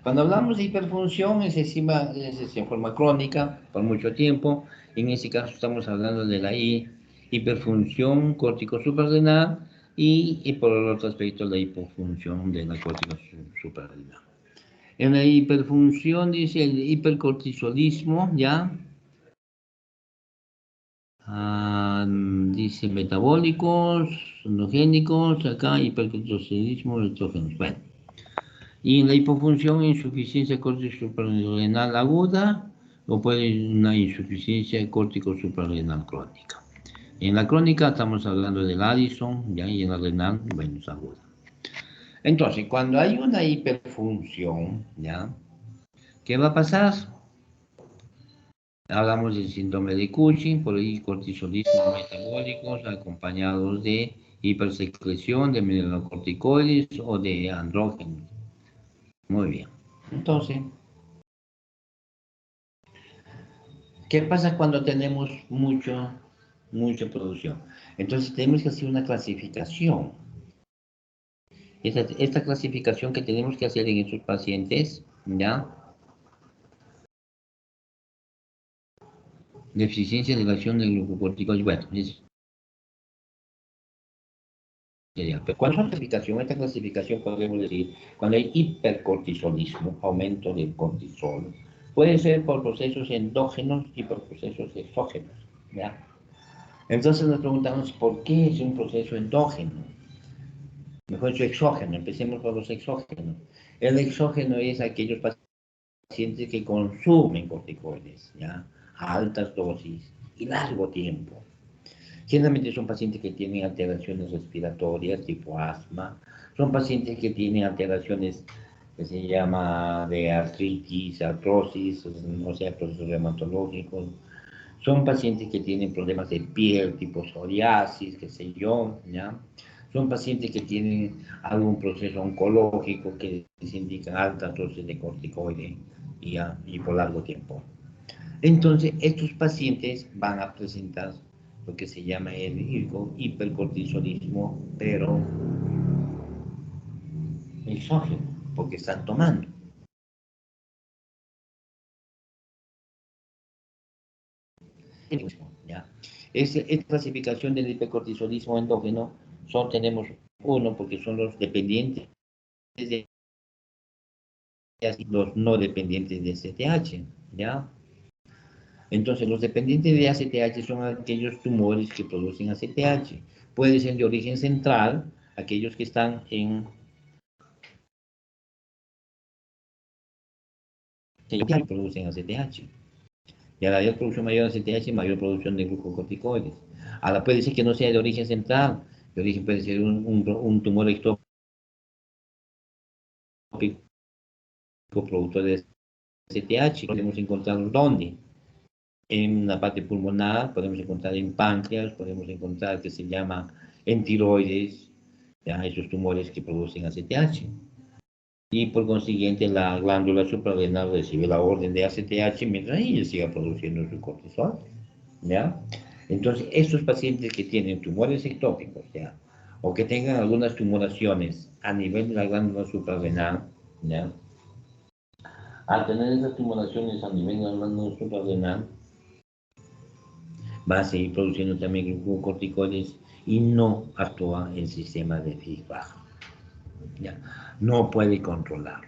Cuando hablamos de hiperfunción es en forma crónica, por mucho tiempo, en ese caso estamos hablando de la hiperfunción córtico suprarrenal y por el otro aspecto la hipofunción de la córtico suprarrenal. En la hiperfunción dice el hipercortisolismo, ¿ya? Dice metabólicos, endogénicos, acá hipercortisolismo, estrógenos. Bueno. Y en la hipofunción, insuficiencia córtico suprarrenal aguda o puede una insuficiencia córtico suprarrenal crónica. En la crónica estamos hablando del Addison, ¿ya? Y en la renal, bueno, es aguda. Entonces, cuando hay una hiperfunción, ¿ya? ¿Qué va a pasar? Hablamos del síndrome de Cushing, por ahí cortisolismo metabólicos acompañados de hipersecreción de mineralocorticoides o de andrógenos. Muy bien. Entonces, ¿qué pasa cuando tenemos mucha producción? Entonces tenemos que hacer una clasificación. Esta clasificación que tenemos que hacer en estos pacientes, ¿ya? Deficiencia de la acción del glucocorticoide. Bueno, pero ¿cuál es la clasificación? Esta clasificación podemos decir, cuando hay hipercortisolismo, aumento del cortisol, puede ser por procesos endógenos y por procesos exógenos, ¿ya? Entonces nos preguntamos, ¿por qué es un proceso endógeno? Mejor dicho, exógeno. Empecemos por los exógenos. El exógeno es aquellos pacientes que consumen corticoides, ¿ya? A altas dosis y largo tiempo. Generalmente son pacientes que tienen alteraciones respiratorias tipo asma, son pacientes que tienen alteraciones que se llama de artritis, artrosis, o sea, procesos reumatológicos, son pacientes que tienen problemas de piel tipo psoriasis, qué sé yo, ¿ya? Son pacientes que tienen algún proceso oncológico que les indican altas dosis de corticoide y por largo tiempo. Entonces, estos pacientes van a presentar lo que se llama el hipercortisolismo, pero exógeno, porque están tomando. ¿Ya? Esta clasificación del hipercortisolismo endógeno tenemos uno porque son los dependientes de los no dependientes de ACTH, ¿ya? Entonces, los dependientes de ACTH son aquellos tumores que producen ACTH. Puede ser de origen central, aquellos que están en que producen ACTH. Y a la producción mayor de ACTH, mayor producción de glucocorticoides. Ahora puede ser que no sea de origen central, de origen puede ser un tumor ectópico productor de ACTH. Podemos encontrarlo ¿dónde? En la parte pulmonar, podemos encontrar en páncreas, podemos encontrar que se llama en tiroides, ya, esos tumores que producen ACTH. Y por consiguiente la glándula suprarrenal recibe la orden de ACTH mientras ella siga produciendo su cortisol, ¿ya? Entonces, estos pacientes que tienen tumores ectópicos, ¿ya? O que tengan algunas tumoraciones a nivel de la glándula suprarrenal, ¿ya? Al tener esas tumoraciones a nivel de la glándula suprarrenal, va a seguir produciendo también glucocorticoides y no actúa el sistema de feedback. ¿Ya? No puede controlar.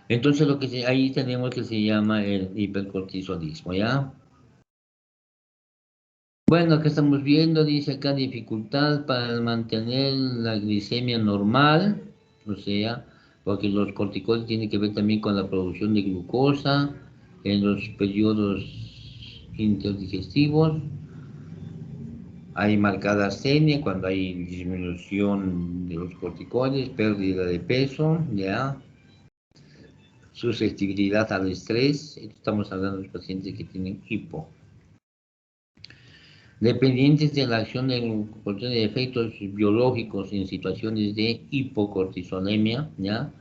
Entonces ahí tenemos que se llama el hipercortisolismo, ¿ya? Bueno, acá estamos viendo, dice acá dificultad para mantener la glicemia normal, o sea, porque los corticoides tienen que ver también con la producción de glucosa en los periodos interdigestivos. Hay marcada astenia cuando hay disminución de los corticoides, pérdida de peso, ¿ya? Susceptibilidad al estrés, estamos hablando de los pacientes que tienen hipo. Dependientes de la acción de efectos biológicos en situaciones de hipocortisolemia, ¿ya?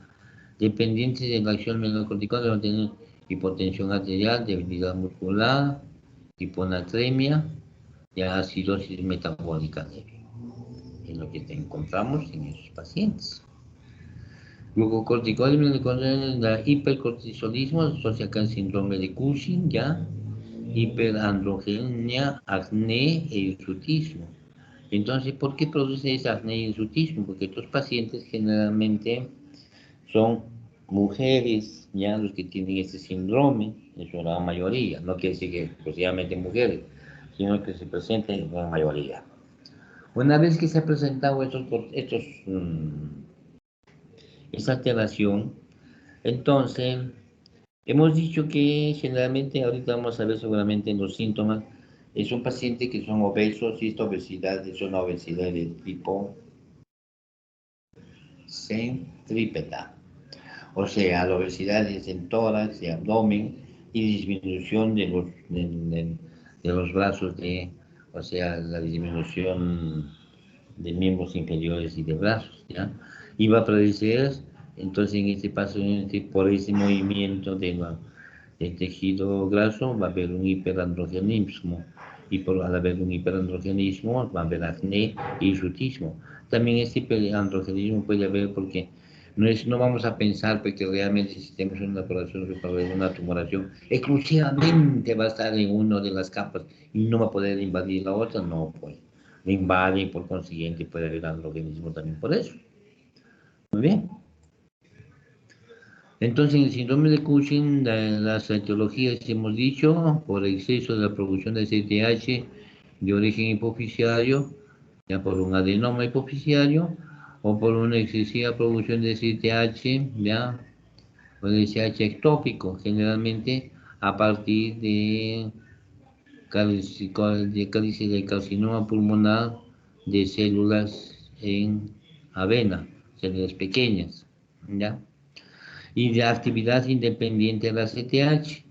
Dependientes de la acción mineralocorticoide van a tener hipotensión arterial, debilidad muscular, hiponatremia, ya acidosis metabólica leve. Es lo que encontramos en esos pacientes. Glucocorticoides, la hipercortisolismo asocia acá el síndrome de Cushing, ¿ya? hiperandrogenia, acné e hirsutismo. Entonces, ¿por qué produce ese acné y hirsutismo? Porque estos pacientes generalmente son mujeres, ya los que tienen ese síndrome, en su gran mayoría, no quiere decir que exclusivamente mujeres, sino que se presenta en gran mayoría. Una vez que se ha presentado esta alteración, entonces hemos dicho que generalmente, ahorita vamos a ver seguramente en los síntomas, es un paciente que son obesos y esta obesidad es una obesidad de tipo centrípeta. O sea, la obesidad es en tórax y abdomen y disminución de los brazos, o sea, la disminución de miembros inferiores y de brazos, ¿ya? Y va a aparecer, entonces, en este paso, por ese movimiento del tejido graso, va a haber un hiperandrogenismo. Y al haber un hiperandrogenismo, va a haber acné y hirsutismo. También este hiperandrogenismo puede haber porque no vamos a pensar porque realmente si tenemos una operación suprarrenal, una tumoración, exclusivamente va a estar en una de las capas y no va a poder invadir la otra, no, pues le invade y por consiguiente puede haber androgenismo también por eso. Muy bien. Entonces, en el síndrome de Cushing, las etiologías hemos dicho, por exceso de la producción de CTH de origen hipoficiario, ya por un adenoma hipoficiario, o por una excesiva producción de CTH, ya, o de CTH ectópico, generalmente a partir de carcinoma pulmonar de células en avena, células pequeñas, ¿ya? Y de actividad independiente de la CTH,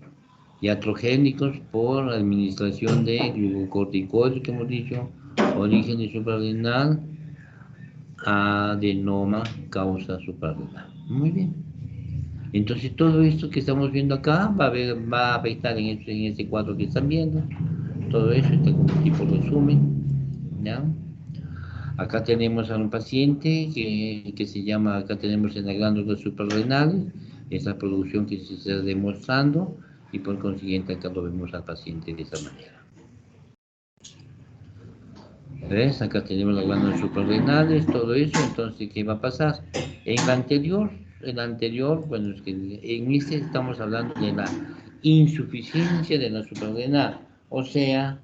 iatrogénicos por administración de glucocorticoides, que hemos dicho, origen suprarrenal, adenoma, causa suprarrenal. Muy bien. Entonces todo esto que estamos viendo acá va a afectar en este cuadro que están viendo. Todo eso está como tipo resumen, ¿ya? Acá tenemos a un paciente que se llama, acá tenemos en la glándula suprarrenal, esa producción que se está demostrando y por consiguiente acá lo vemos al paciente de esa manera. ¿Ves? Acá tenemos las glándulas suprarrenales, todo eso, entonces, ¿qué va a pasar? En el anterior, bueno, es que en este estamos hablando de la insuficiencia de la suprarrenal, o sea,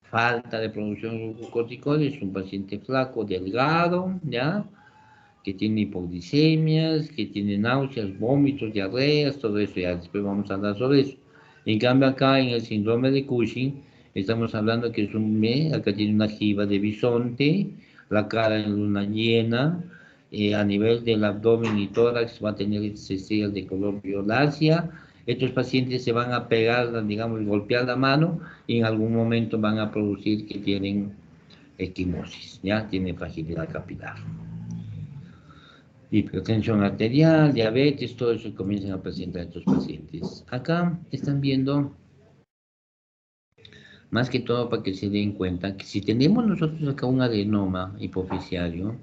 falta de producción de glucocorticoides, un paciente flaco, delgado, ¿ya? Que tiene hipoglicemias, que tiene náuseas, vómitos, diarreas, todo eso, ya después vamos a hablar sobre eso. En cambio acá en el síndrome de Cushing, estamos hablando que es acá tiene una jiba de bisonte, la cara en luna llena, a nivel del abdomen y tórax va a tener estrías de color violácea. Estos pacientes se van a pegar, digamos, golpear la mano y en algún momento van a producir que tienen equimosis, ¿ya? Tienen fragilidad capilar. Hipertensión arterial, diabetes, todo eso comienzan a presentar estos pacientes. Acá están viendo, más que todo para que se den cuenta, que si tenemos nosotros acá un adenoma hipoficiario,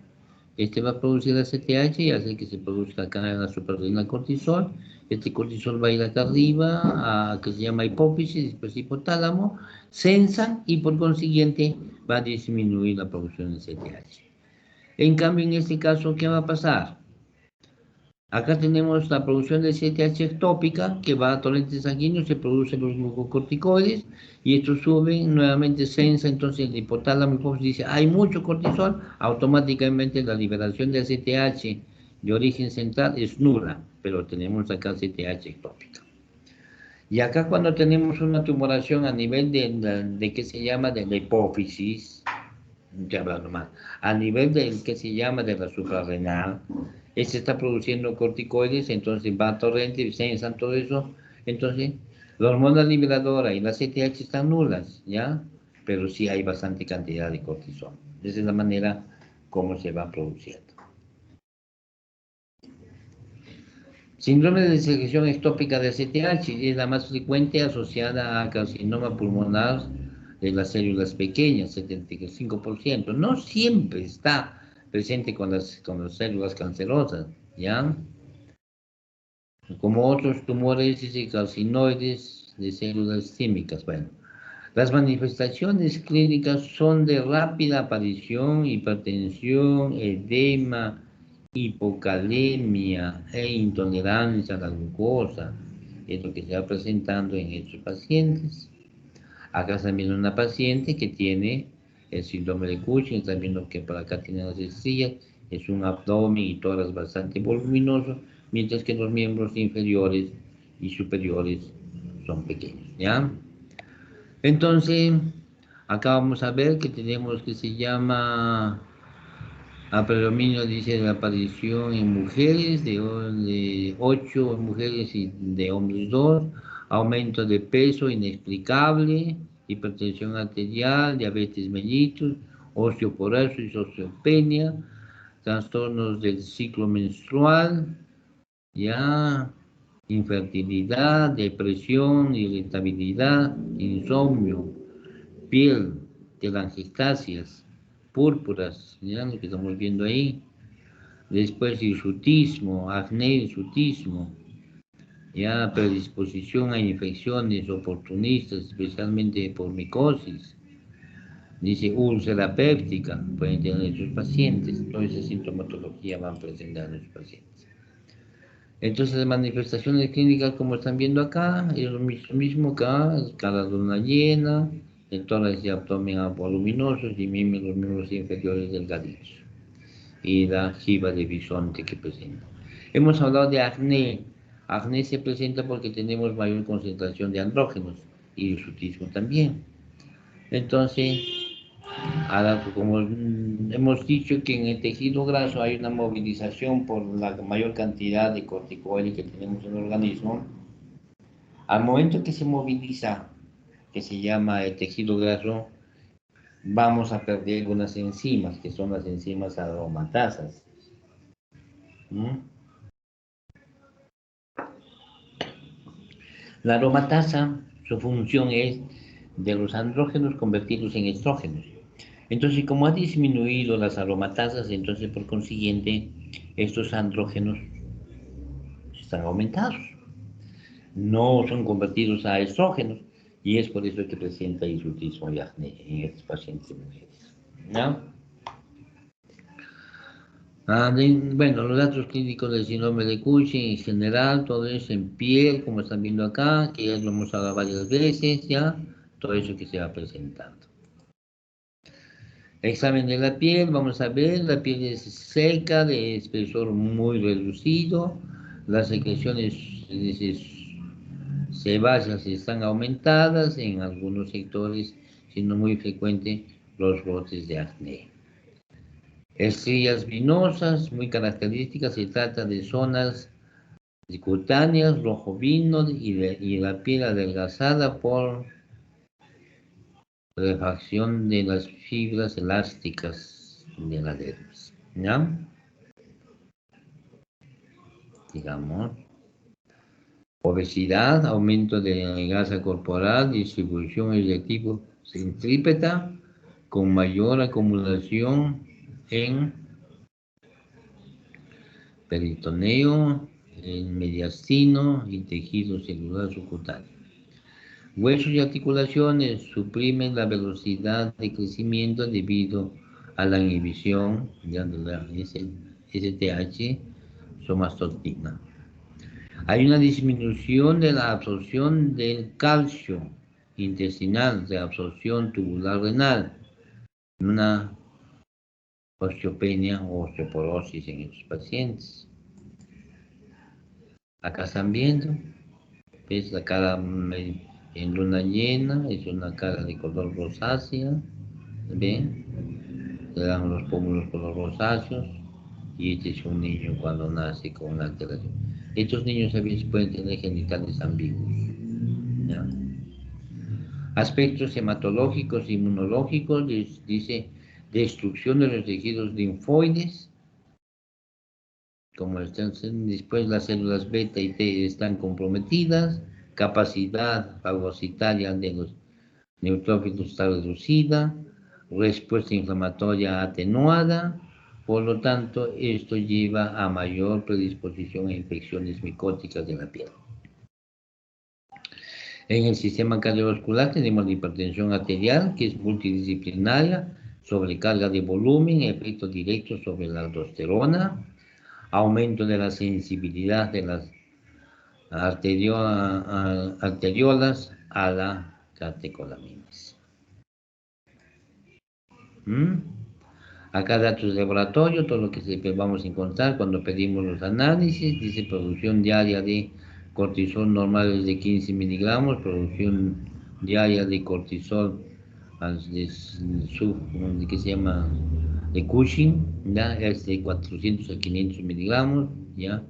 este va a producir ACTH y hace que se produzca acá la suprarrenal cortisol. Este cortisol va a ir acá arriba, que se llama hipófisis, después hipotálamo, sensan y por consiguiente va a disminuir la producción de CTH. En cambio, en este caso, ¿qué va a pasar? Acá tenemos la producción de CTH ectópica que va a torrentes sanguíneos, se producen los glucocorticoides y estos suben, nuevamente sensa, entonces el hipotálamo hipófisis dice, hay mucho cortisol, automáticamente la liberación de CTH de origen central es nula, pero tenemos acá CTH ectópica. Y acá cuando tenemos una tumoración a nivel de ¿qué se llama? De la hipófisis, ya hablando más, a nivel del que se llama de la suprarrenal, se está produciendo corticoides, entonces va a torrente, sensan todo eso, entonces la hormona liberadora y la CTH están nulas, ¿ya? Pero sí hay bastante cantidad de cortisol. Esa es la manera como se va produciendo. Síndrome de secreción ectópica de CTH es la más frecuente asociada a carcinoma pulmonar de las células pequeñas, 75%. No siempre está presente con las células cancerosas, ¿ya? Como otros tumores y carcinoides de células químicas. Bueno, Las manifestaciones clínicas son de rápida aparición, hipertensión, edema, hipocalemia e intolerancia a la glucosa. Es lo que se va presentando en estos pacientes. Acá están viendo una paciente que tiene el síndrome de Cushing, están viendo que por acá tiene las estrías, es un abdomen y tórax bastante voluminoso, mientras que los miembros inferiores y superiores son pequeños, ¿ya? Entonces, acá vamos a ver que tenemos que se llama a predominio, dice, de aparición en mujeres, de 8 mujeres y de hombres 2, aumento de peso inexplicable, hipertensión arterial, diabetes mellitus, osteoporosis, osteopenia, trastornos del ciclo menstrual, ya, infertilidad, depresión, irritabilidad, insomnio, piel, telangiectasias, púrpuras, ya lo que estamos viendo ahí. Después hirsutismo, acné, hirsutismo, ya predisposición a infecciones oportunistas, especialmente por micosis. Dice úlcera péptica, pueden tener sus pacientes, toda esa sintomatología van presentando sus pacientes. Entonces las manifestaciones clínicas, como están viendo acá, es lo mismo acá, cara de luna llena, el tórax y abdomen voluminosos y los miembros inferiores delgaditos. Y la jiba de bisonte que presenta. Hemos hablado de acné. Acné se presenta porque tenemos mayor concentración de andrógenos y hirsutismo también. Entonces, ahora, como hemos dicho que en el tejido graso hay una movilización por la mayor cantidad de corticoides que tenemos en el organismo, al momento que se moviliza, que se llama el tejido graso, vamos a perder algunas enzimas, que son las enzimas aromatasas. La aromatasa, su función es de los andrógenos convertirlos en estrógenos. Entonces, como ha disminuido las aromatasas, entonces por consiguiente estos andrógenos están aumentados. No son convertidos a estrógenos y es por eso que presenta hirsutismo y acné en estos pacientes mujeres, ¿no? Bueno, los datos clínicos del síndrome de Cushing en general, todo eso en piel, como están viendo acá, que ya lo hemos hablado varias veces, ya, todo eso que se va presentando. Examen de la piel, vamos a ver, la piel es seca, de espesor muy reducido, las secreciones sebáceas están aumentadas, en algunos sectores, siendo muy frecuente los brotes de acné. Estrías venosas, muy características, se trata de zonas cutáneas, rojo vino y la piel adelgazada por refacción de las fibras elásticas de la dermis, ¿ya? Digamos, obesidad, aumento de la grasa corporal, distribución de tipo centrípeta, con mayor acumulación en peritoneo, en mediastino y tejido celular subcutáneo. Huesos y articulaciones suprimen la velocidad de crecimiento debido a la inhibición de la STH somatostatina. Hay una disminución de la absorción del calcio intestinal, de absorción tubular renal, una osteopenia o osteoporosis en estos pacientes. Acá están viendo, es la cara en luna llena, es una cara de color rosácea, ¿ven? Le dan los pómulos color rosáceos y este es un niño cuando nace con una alteración. Estos niños a veces pueden tener genitales ambiguos, ¿ya? Aspectos hematológicos e inmunológicos, dice destrucción de los tejidos linfoides, como están después las células beta y T están comprometidas, capacidad fagocitaria de los neutrófilos está reducida, respuesta inflamatoria atenuada, por lo tanto esto lleva a mayor predisposición a infecciones micóticas de la piel. En el sistema cardiovascular tenemos la hipertensión arterial, que es multidisciplinaria, sobrecarga de volumen, efecto directo sobre la aldosterona, aumento de la sensibilidad de las arteriolas a la catecolaminas. Acá datos de laboratorio, todo lo que vamos a encontrar cuando pedimos los análisis, dice producción diaria de cortisol normal es de 15 miligramos, producción diaria de cortisol ¿qué se llama? De Cushing, ¿ya? Es de 400 a 500 miligramos, ¿ya?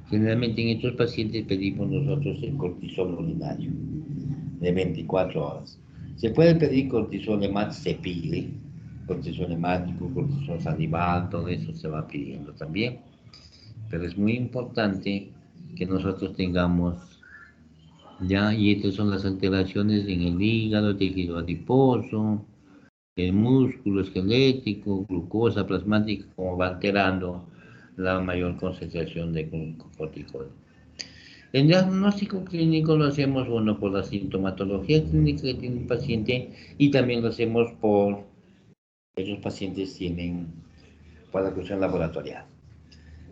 Generalmente en estos pacientes pedimos nosotros el cortisol urinario de 24 horas. Se puede pedir cortisol hemático, se pide, cortisol hemático, cortisol salival, todo eso se va pidiendo también. Pero es muy importante que nosotros tengamos, ya, y estas son las alteraciones en el hígado, tejido adiposo, el músculo esquelético, glucosa plasmática, como va alterando la mayor concentración de corticoides. El diagnóstico clínico lo hacemos, bueno, por la sintomatología clínica que tiene el paciente y también lo hacemos por esos pacientes tienen por la cuestión laboratorial.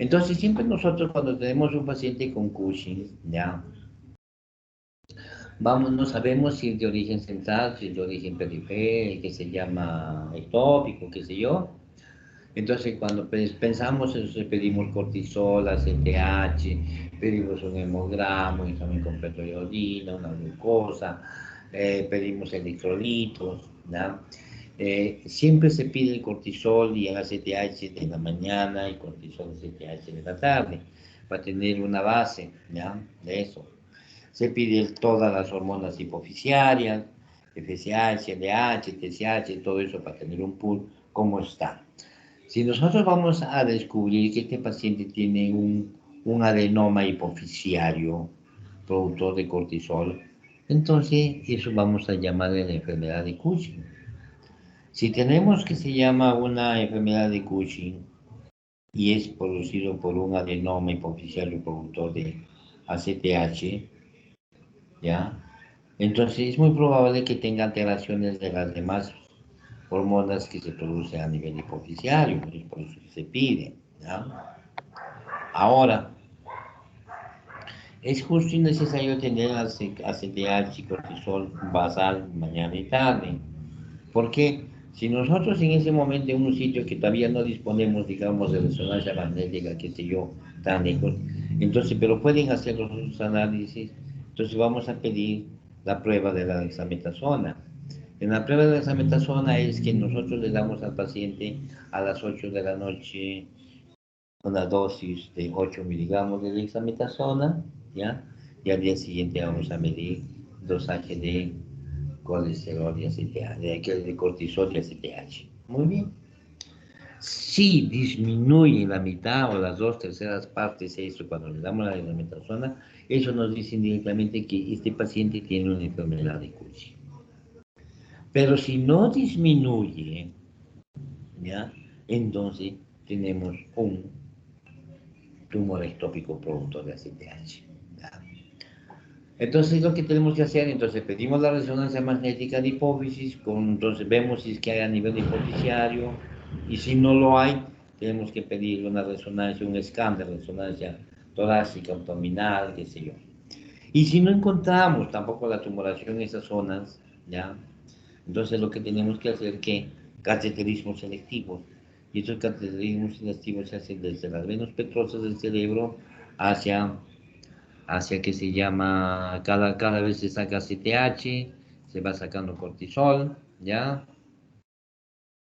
Entonces, siempre nosotros cuando tenemos un paciente con Cushing, ya, no sabemos si es de origen central, si es de origen periférico, que se llama ectópico, qué sé yo. Entonces, cuando pensamos en eso, pedimos cortisol, ACTH, pedimos un hemograma, un examen completo de orina, una glucosa, pedimos electrolitos, ¿no? Siempre se pide el cortisol y el ACTH de la mañana y cortisol y ACTH de la tarde, para tener una base, ¿ya? De eso. Se pide todas las hormonas hipofisiarias, FSH, LH, TSH, todo eso para tener un pool, ¿cómo está? Si nosotros vamos a descubrir que este paciente tiene un adenoma hipofisiario, productor de cortisol, entonces eso vamos a llamarle la enfermedad de Cushing. Si tenemos que se llama una enfermedad de Cushing y es producido por un adenoma hipofisiario productor de ACTH, ¿ya? Entonces es muy probable que tenga alteraciones de las demás hormonas que se producen a nivel hipofisiario, pues por eso se pide, ¿ya? Ahora, es justo y necesario tener ACTH y cortisol basal mañana y tarde. ¿Por qué? Si nosotros en ese momento en un sitio que todavía no disponemos, digamos, de resonancia magnética, qué sé yo, tan lejos, entonces, pero pueden hacer los otros análisis, entonces vamos a pedir la prueba de la dexametasona. En la prueba de la dexametasona es que nosotros le damos al paciente a las 8 de la noche una dosis de 8 miligramos de dexametasona, ¿ya? Y al día siguiente vamos a medir dosaje de colesterol y ACTH, de cortisol y ACTH. Muy bien. Si disminuye la mitad o las 2/3 partes eso cuando le damos la dexametasona, eso nos dice indirectamente que este paciente tiene una enfermedad de Cushing. Pero si no disminuye, ¿ya? Entonces tenemos un tumor ectópico productor de ACTH. ¿Ya? Entonces lo que tenemos que hacer, entonces pedimos la resonancia magnética de hipófisis, entonces vemos si es que hay a nivel hipofisiario, y si no lo hay, tenemos que pedir una resonancia, un scan de resonancia torácica, abdominal, qué sé yo. Y si no encontramos tampoco la tumoración en esas zonas, ¿ya? Entonces lo que tenemos que hacer es que cateterismo selectivo, y estos cateterismos selectivos se hacen desde las venas petrosas del cerebro hacia que se llama, cada vez se saca CTH, se va sacando cortisol, ¿ya?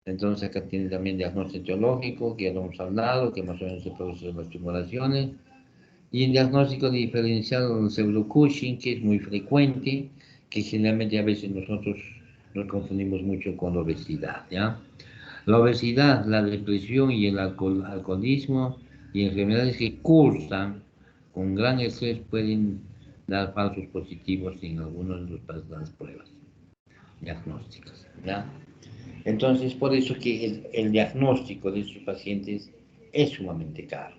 Entonces acá tiene también diagnóstico etiológico, que ya lo hemos hablado, que más o menos se producen las tumoraciones, y el diagnóstico diferencial pseudo-Cushing, que es muy frecuente, que generalmente a veces nosotros nos confundimos mucho con la obesidad, ¿ya? La obesidad, la depresión y el alcoholismo y enfermedades que cursan con gran estrés pueden dar falsos positivos en algunas de las pruebas diagnósticas, ¿ya? Entonces, por eso que el diagnóstico de estos pacientes es sumamente caro.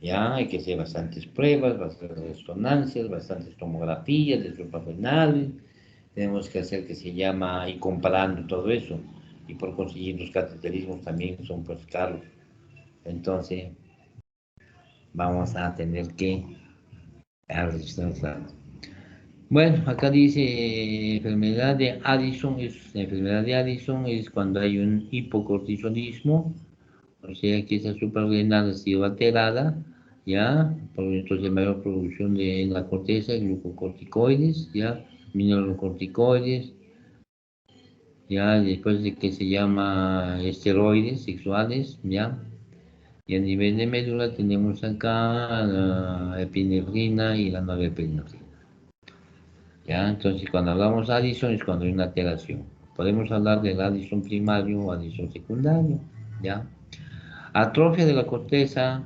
Ya, hay que hacer bastantes pruebas, bastantes resonancias, bastantes tomografías de suprarrenales. Tenemos que hacer que se llama, y comparando todo eso. Y por conseguir los cateterismos también son pues caros. Entonces, vamos a tener que registrar. Bueno, acá dice enfermedad de Addison, la enfermedad de Addison es cuando hay un hipocortisonismo, o sea que esa suprarrenal ha sido alterada, ya, por entonces mayor producción de la corteza, glucocorticoides, ya, mineralocorticoides, ya, después de que se llama esteroides sexuales, ya, y a nivel de médula tenemos acá la epinefrina y la norepinefrina. ¿Ya? Entonces, cuando hablamos de Addison es cuando hay una alteración. Podemos hablar del Addison primario o Addison secundario, ¿ya? Atrofia de la corteza,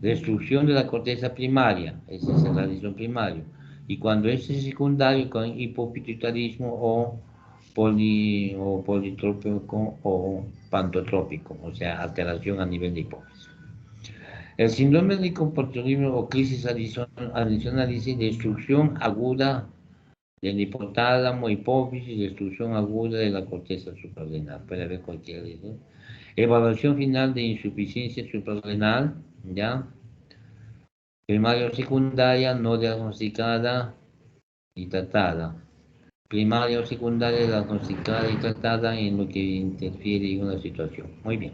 destrucción de la corteza primaria, ese es el Addison primario. Y cuando ese es secundario, con hipopituitarismo o politrópico o pantotrópico, o sea, alteración a nivel de hipófisis. El síndrome de comportamiento o crisis adicional dice destrucción aguda del hipotálamo, hipófisis, destrucción aguda de la corteza suprarrenal. Puede haber cualquiera de ellos. Evaluación final de insuficiencia suprarrenal, ¿ya? Primaria o secundaria no diagnosticada y tratada. Primaria o secundaria diagnosticada y tratada en lo que interfiere en una situación. Muy bien.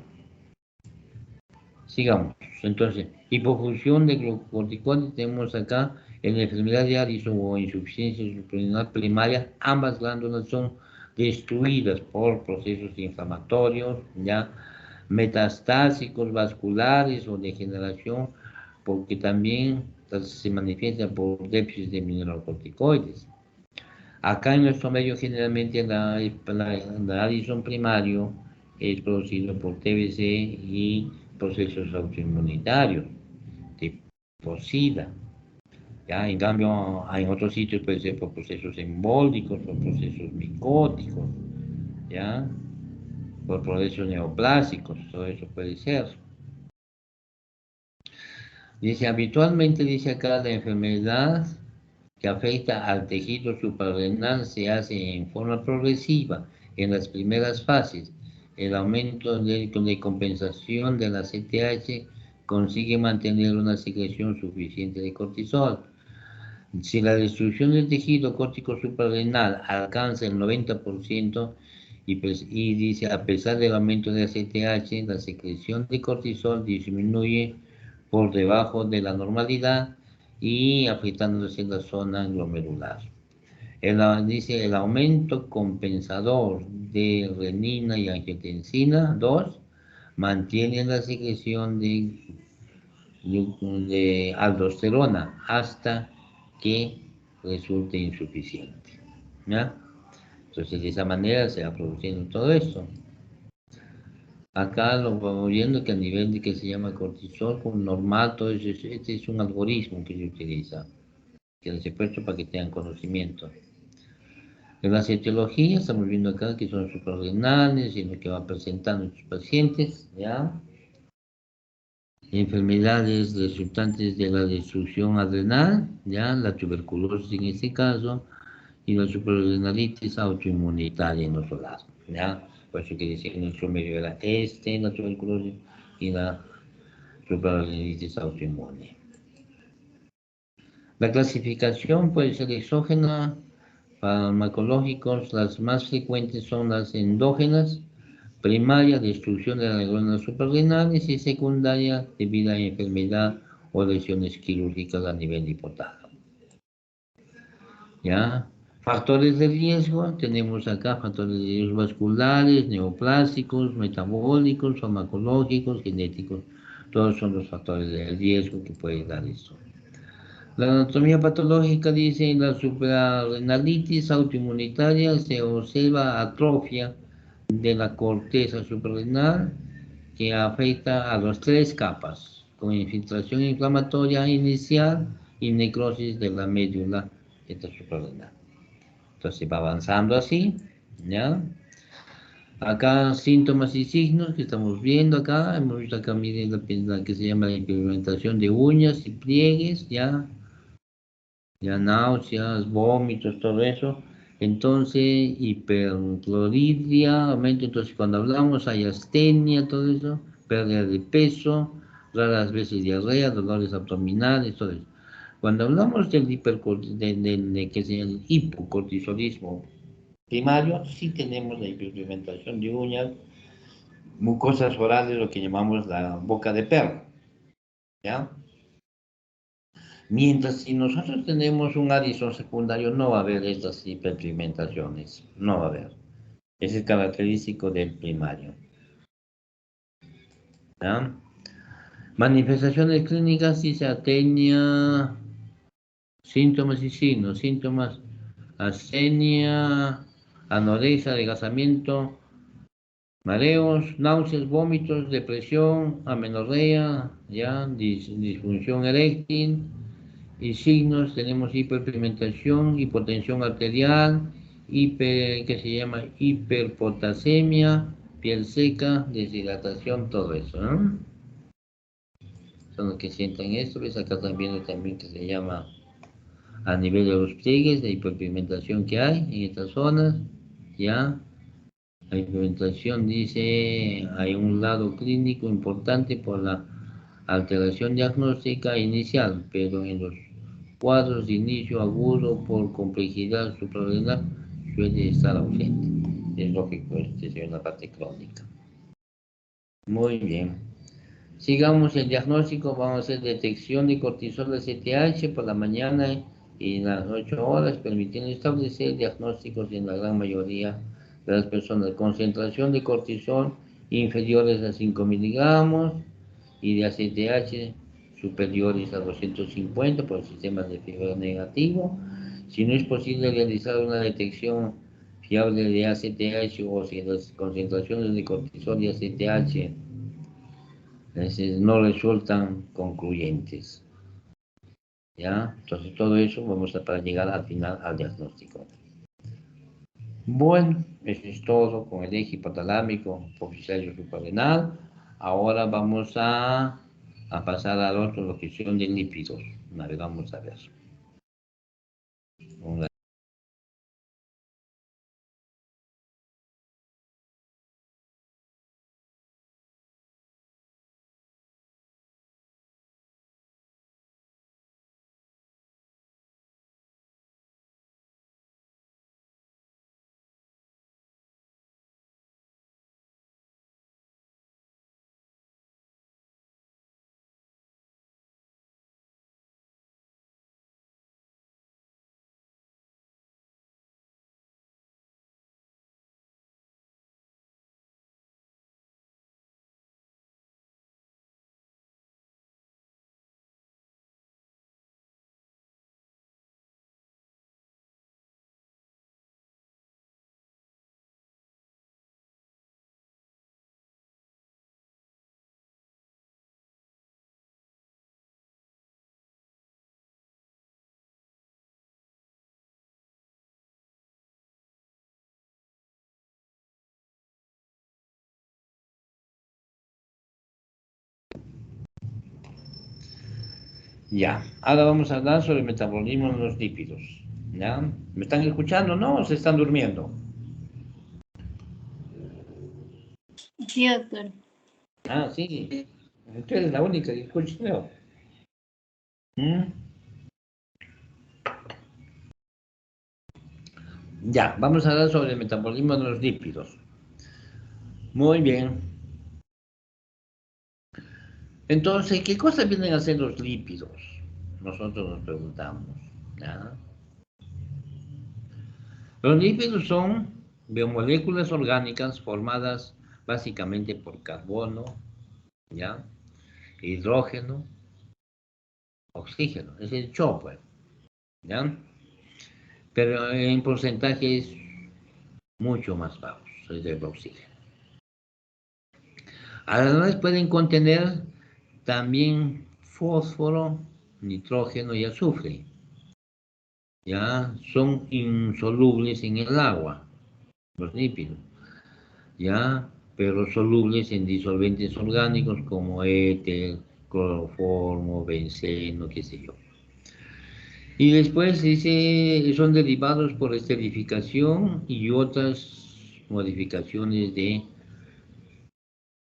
Sigamos. Entonces, hipofunción de glucocorticoides tenemos acá en la enfermedad de Addison o insuficiencia suprarrenal primaria, ambas glándulas son destruidas por procesos inflamatorios, ya metastásicos vasculares o degeneración, porque también se manifiesta por déficit de mineralocorticoides. Acá en nuestro medio generalmente la Addison primario es producido por TBC y procesos autoinmunitarios, tipo SIDA. ¿Ya? En cambio, en otros sitios puede ser por procesos embólicos, por procesos micóticos, ¿ya? Por procesos neoplásicos, todo eso puede ser. Dice, habitualmente, dice acá, la enfermedad que afecta al tejido suprarrenal se hace en forma progresiva en las primeras fases. El aumento de compensación de la CTH consigue mantener una secreción suficiente de cortisol. Si la destrucción del tejido córtico suprarrenal alcanza el 90% y dice, a pesar del aumento de la CTH, la secreción de cortisol disminuye por debajo de la normalidad y afectándose la zona glomerular. Dice el aumento compensador de renina y angiotensina 2 mantiene la secreción de aldosterona hasta que resulte insuficiente. ¿Ya? Entonces de esa manera se va produciendo todo esto. Acá lo vamos viendo que a nivel de que se llama cortisol con normal, todo eso, este es un algoritmo que se utiliza, que les he puesto para que tengan conocimiento. En las etiologías estamos viendo acá que son suprarrenales y lo que va presentando estos pacientes, ¿ya? Enfermedades resultantes de la destrucción adrenal, ¿ya? La tuberculosis en este caso, y la suprarrenalitis autoinmunitaria en los solares, ¿ya? Por eso que decía que en nuestro medio era la tuberculosis y la suprarrenalitis autoinmune. La clasificación puede ser exógena, farmacológicos, las más frecuentes son las endógenas, primaria, destrucción de las glándulas suprarrenales y secundaria, debido a enfermedad o lesiones quirúrgicas a nivel hipotálamo. ¿Ya? Factores de riesgo, tenemos acá factores de riesgo vasculares, neoplásicos, metabólicos, farmacológicos, genéticos. Todos son los factores de riesgo que puede dar esto. La anatomía patológica dice en la suprarrenalitis autoinmunitaria se observa atrofia de la corteza suprarrenal que afecta a las 3 capas, con infiltración inflamatoria inicial y necrosis de la médula suprarrenal. Entonces va avanzando así, ¿ya? Acá síntomas y signos que estamos viendo acá. Hemos visto acá, miren, la que se llama la implementación de uñas y pliegues, ya náuseas, vómitos, todo eso. Entonces, hipercloridia, aumento. Entonces, cuando hablamos hay astenia, todo eso, pérdida de peso, raras veces diarrea, dolores abdominales, todo eso. Cuando hablamos del de que es el hipocortisolismo primario, sí tenemos la hiperpigmentación de uñas, mucosas orales, lo que llamamos la boca de perro, ¿ya? Mientras si nosotros tenemos un Addison secundario, no va a haber estas hiperpigmentaciones, no va a haber. Ese es característico del primario, ¿ya? Manifestaciones clínicas, dice atenia, síntomas y signos, síntomas, astenia, anorexia, adelgazamiento, mareos, náuseas, vómitos, depresión, amenorrea, ya, disfunción eréctil, y signos tenemos hiperpigmentación, hipotensión arterial, que se llama hiperpotasemia, piel seca, deshidratación, todo eso, ¿no? Son los que sienten esto. Ves acá también que se llama a nivel de los pliegues, de hiperpigmentación que hay en estas zonas, ya. La hiperpigmentación dice, hay un lado clínico importante por la alteración diagnóstica inicial, pero en los cuadros de inicio agudo por complejidad suprarrenal suele estar ausente. Es lógico, es una parte crónica. Muy bien. Sigamos el diagnóstico, vamos a hacer detección de cortisol de CTH por la mañana y en las 8 horas, permitiendo establecer diagnósticos en la gran mayoría de las personas. Concentración de cortisol inferiores a 5 miligramos y de ACTH superiores a 250 por el sistema de fibra negativo. Si no es posible realizar una detección fiable de ACTH o si las concentraciones de cortisol y ACTH no resultan concluyentes, ¿ya? Entonces todo eso vamos a para llegar al final al diagnóstico. Bueno, eso es todo con el eje hipotalámico, hipofisario suprarrenal. Ahora vamos a pasar a la otra, lo que son de lípidos. Vamos a ver. Ya, ahora vamos a hablar sobre el metabolismo de los lípidos. ¿Ya? ¿Me están escuchando, no? ¿O se están durmiendo? Sí, doctor. Ah, sí. Tú eres la única que escucha, creo. ¿Mm? Ya, vamos a hablar sobre el metabolismo de los lípidos. Muy bien. Entonces, ¿qué cosas vienen a ser los lípidos? Nosotros nos preguntamos. ¿Ya? Los lípidos son biomoléculas orgánicas formadas básicamente por carbono, ¿ya? Hidrógeno, oxígeno, es el pues, ¿ya? Pero en porcentajes mucho más bajos, es el oxígeno. Además pueden contener también fósforo, nitrógeno y azufre. Ya son insolubles en el agua, los lípidos. ¿ya? Pero solubles en disolventes orgánicos como éter, cloroformo, benceno, qué sé yo. Y después dice, son derivados por esterificación y otras modificaciones de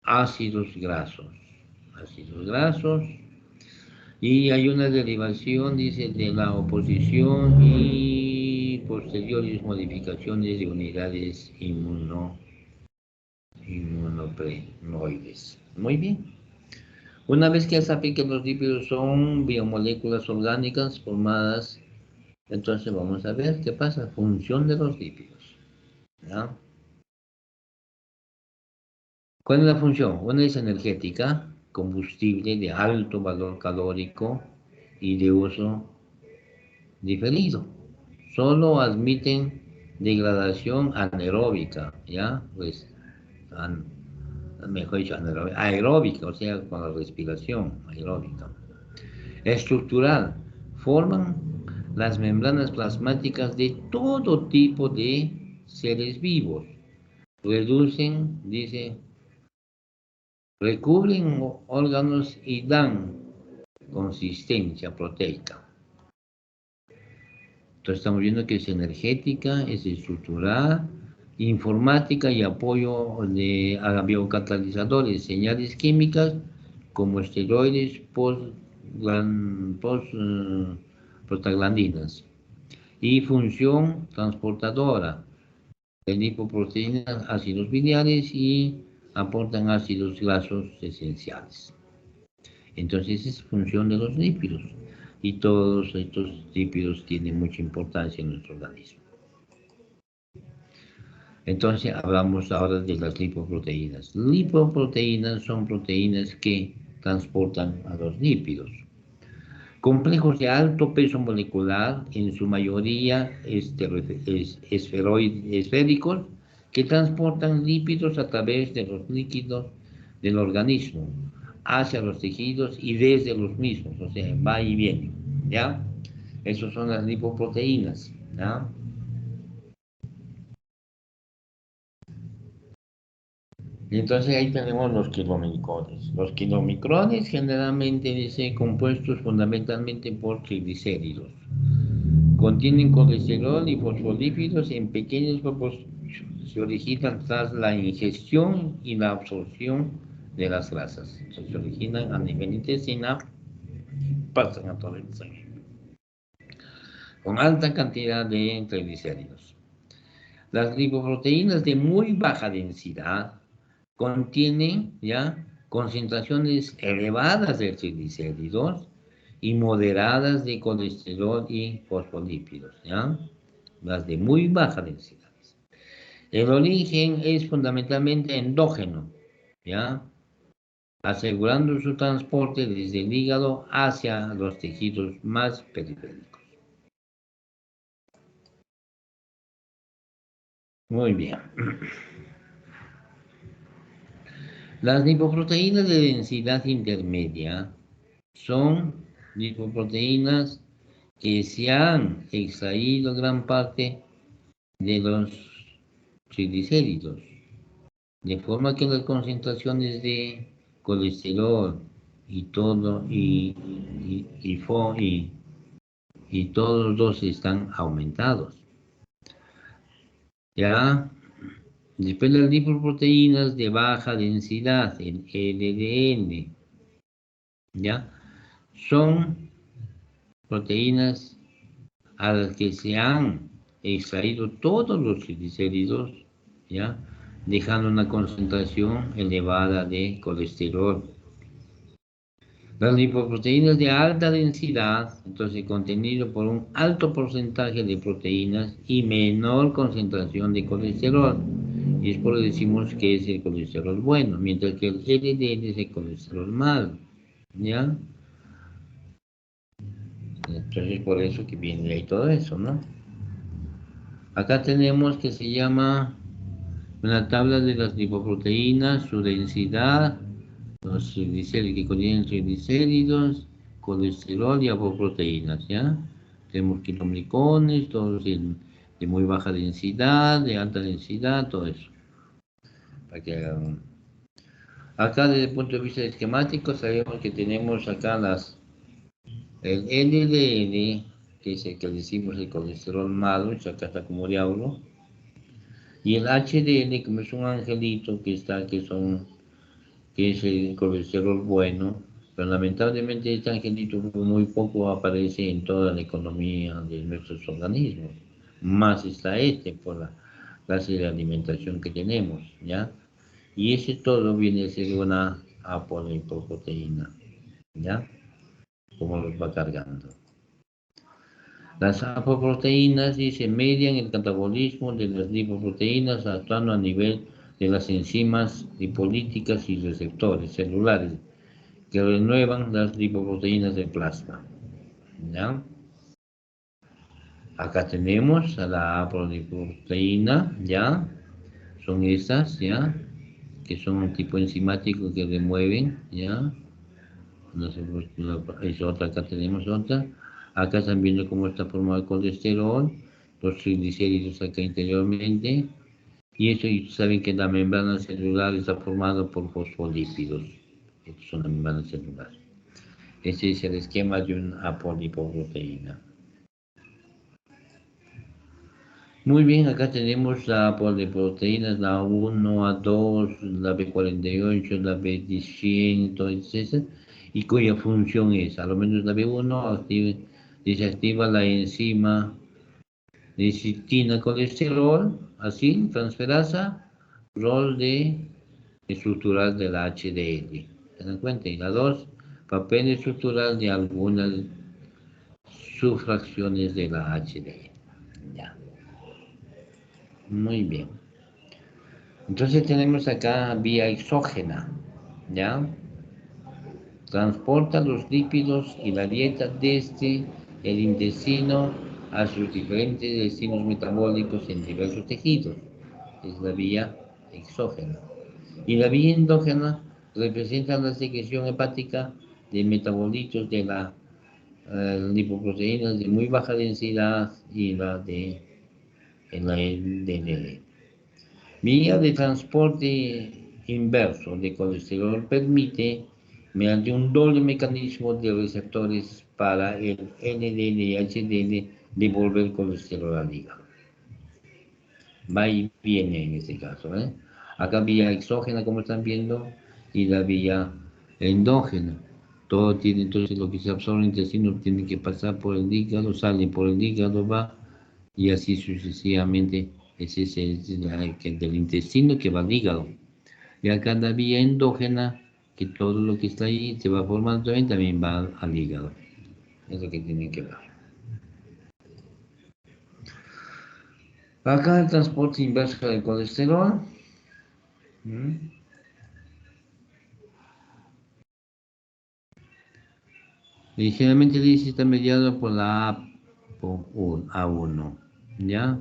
ácidos grasos. Ácidos grasos. Y hay una derivación, dice, de la oposición y posteriores modificaciones de unidades inmunoprenoides. Muy bien. Una vez que ya saben que los lípidos son biomoléculas orgánicas formadas, entonces vamos a ver qué pasa. Función de los lípidos, ¿ya? ¿Cuál es la función? Una es energética, combustible de alto valor calórico y de uso diferido. Solo admiten degradación anaeróbica, ¿ya? Pues, mejor dicho, aeróbica, o sea, con la respiración aeróbica. Estructural, forman las membranas plasmáticas de todo tipo de seres vivos. Reducen, dice, recubren órganos y dan consistencia proteica. Entonces estamos viendo que es energética, es estructural, informática y apoyo a biocatalizadores, señales químicas como esteroides prostaglandinas y función transportadora de lipoproteínas, ácidos biliares y aportan ácidos grasos esenciales. Entonces es función de los lípidos y todos estos lípidos tienen mucha importancia en nuestro organismo. Entonces hablamos ahora de las lipoproteínas. Lipoproteínas son proteínas que transportan a los lípidos. Complejos de alto peso molecular, en su mayoría esféricos, que transportan lípidos a través de los líquidos del organismo hacia los tejidos y desde los mismos, o sea, va y viene, ¿ya? Esas son las lipoproteínas, ¿ya? Y entonces ahí tenemos los kilomicrones. Los kilomicrones generalmente dicen compuestos fundamentalmente por triglicéridos. Contienen colesterol y fosfolípidos en pequeñas proporciones. Se originan tras la ingestión y la absorción de las grasas. Entonces, se originan a nivel intestinal y pasan a todo el sangre. Con alta cantidad de triglicéridos. Las lipoproteínas de muy baja densidad contienen ya concentraciones elevadas de triglicéridos y moderadas de colesterol y fosfolípidos, ¿ya? Las de muy baja densidad. El origen es fundamentalmente endógeno, ¿ya? Asegurando su transporte desde el hígado hacia los tejidos más periféricos. Muy bien. Las lipoproteínas de densidad intermedia son lipoproteínas que se han extraído gran parte de los triglicéridos, de forma que las concentraciones de colesterol y todos los dos están aumentados. Ya, después las lipoproteínas de baja densidad, el LDL, ya, son proteínas a las que se han extraído todos los triglicéridos, ¿ya? Dejando una concentración elevada de colesterol. Las lipoproteínas de alta densidad, entonces contenido por un alto porcentaje de proteínas y menor concentración de colesterol. Y es por eso que decimos que es el colesterol bueno, mientras que el LDL es el colesterol malo, ¿ya? Entonces por eso que viene ahí todo eso, ¿no? Acá tenemos que se llama una tabla de las lipoproteínas, su densidad, los triglicéridos que contienen triglicéridos, colesterol y apoproteínas, ¿ya? Tenemos kiloglicones, todos de muy baja densidad, de alta densidad, todo eso. Para que, acá desde el punto de vista esquemático sabemos que tenemos acá el LDL, que es el que decimos el colesterol malo, acá está como diablo, y el HDL, como es un angelito que es el colesterol bueno, pero lamentablemente este angelito muy poco aparece en toda la economía de nuestros organismos. Más está por la clase de alimentación que tenemos, ¿ya? Y ese todo viene a ser una apolipoproteína, ¿ya? Como los va cargando. Las apoproteínas, dice, median el catabolismo de las lipoproteínas actuando a nivel de las enzimas lipolíticas y receptores celulares que renuevan las lipoproteínas del plasma, ¿ya? Acá tenemos a la apolipoproteína, ¿ya? Son estas, ¿ya? Que son un tipo enzimático que remueven, ¿ya? No sé, es otra, acá tenemos otra. Acá están viendo cómo está formado el colesterol, los triglicéridos acá interiormente. Y eso, y saben que la membrana celular está formada por fosfolípidos. Estos son la membrana celular. Ese es el esquema de una apolipoproteína. Muy bien, acá tenemos la poliproteínas, la 1, a 2, la B48, la B100, todas esas, y cuya función es, a lo menos la B1 desactiva la enzima de citina colesterol, así, transferasa, rol de estructural de la HDL. ¿Se dan cuenta? Y la 2, papel estructural de algunas subfracciones de la HDL. Ya, muy bien. Entonces tenemos acá vía exógena, ¿ya? Transporta los lípidos y la dieta desde el intestino a sus diferentes destinos metabólicos en diversos tejidos. Es la vía exógena. Y la vía endógena representa la secreción hepática de metabolitos de la lipoproteínas de muy baja densidad y la de la LDL. Vía de transporte inverso de colesterol permite, mediante un doble mecanismo de receptores para el LDL y HDL, devolver colesterol al hígado. Va y viene en este caso, ¿eh? Acá vía exógena, como están viendo, y la vía endógena. Todo tiene, entonces lo que se absorbe en el intestino tiene que pasar por el hígado, sale por el hígado, va, y así sucesivamente. Ese es el del intestino que va al hígado. Y acá la vía endógena, que todo lo que está ahí se va formando también va al hígado. Es lo que tienen que ver. Acá el transporte inverso del colesterol. Ligeramente dice está mediado por la A1, ¿ya?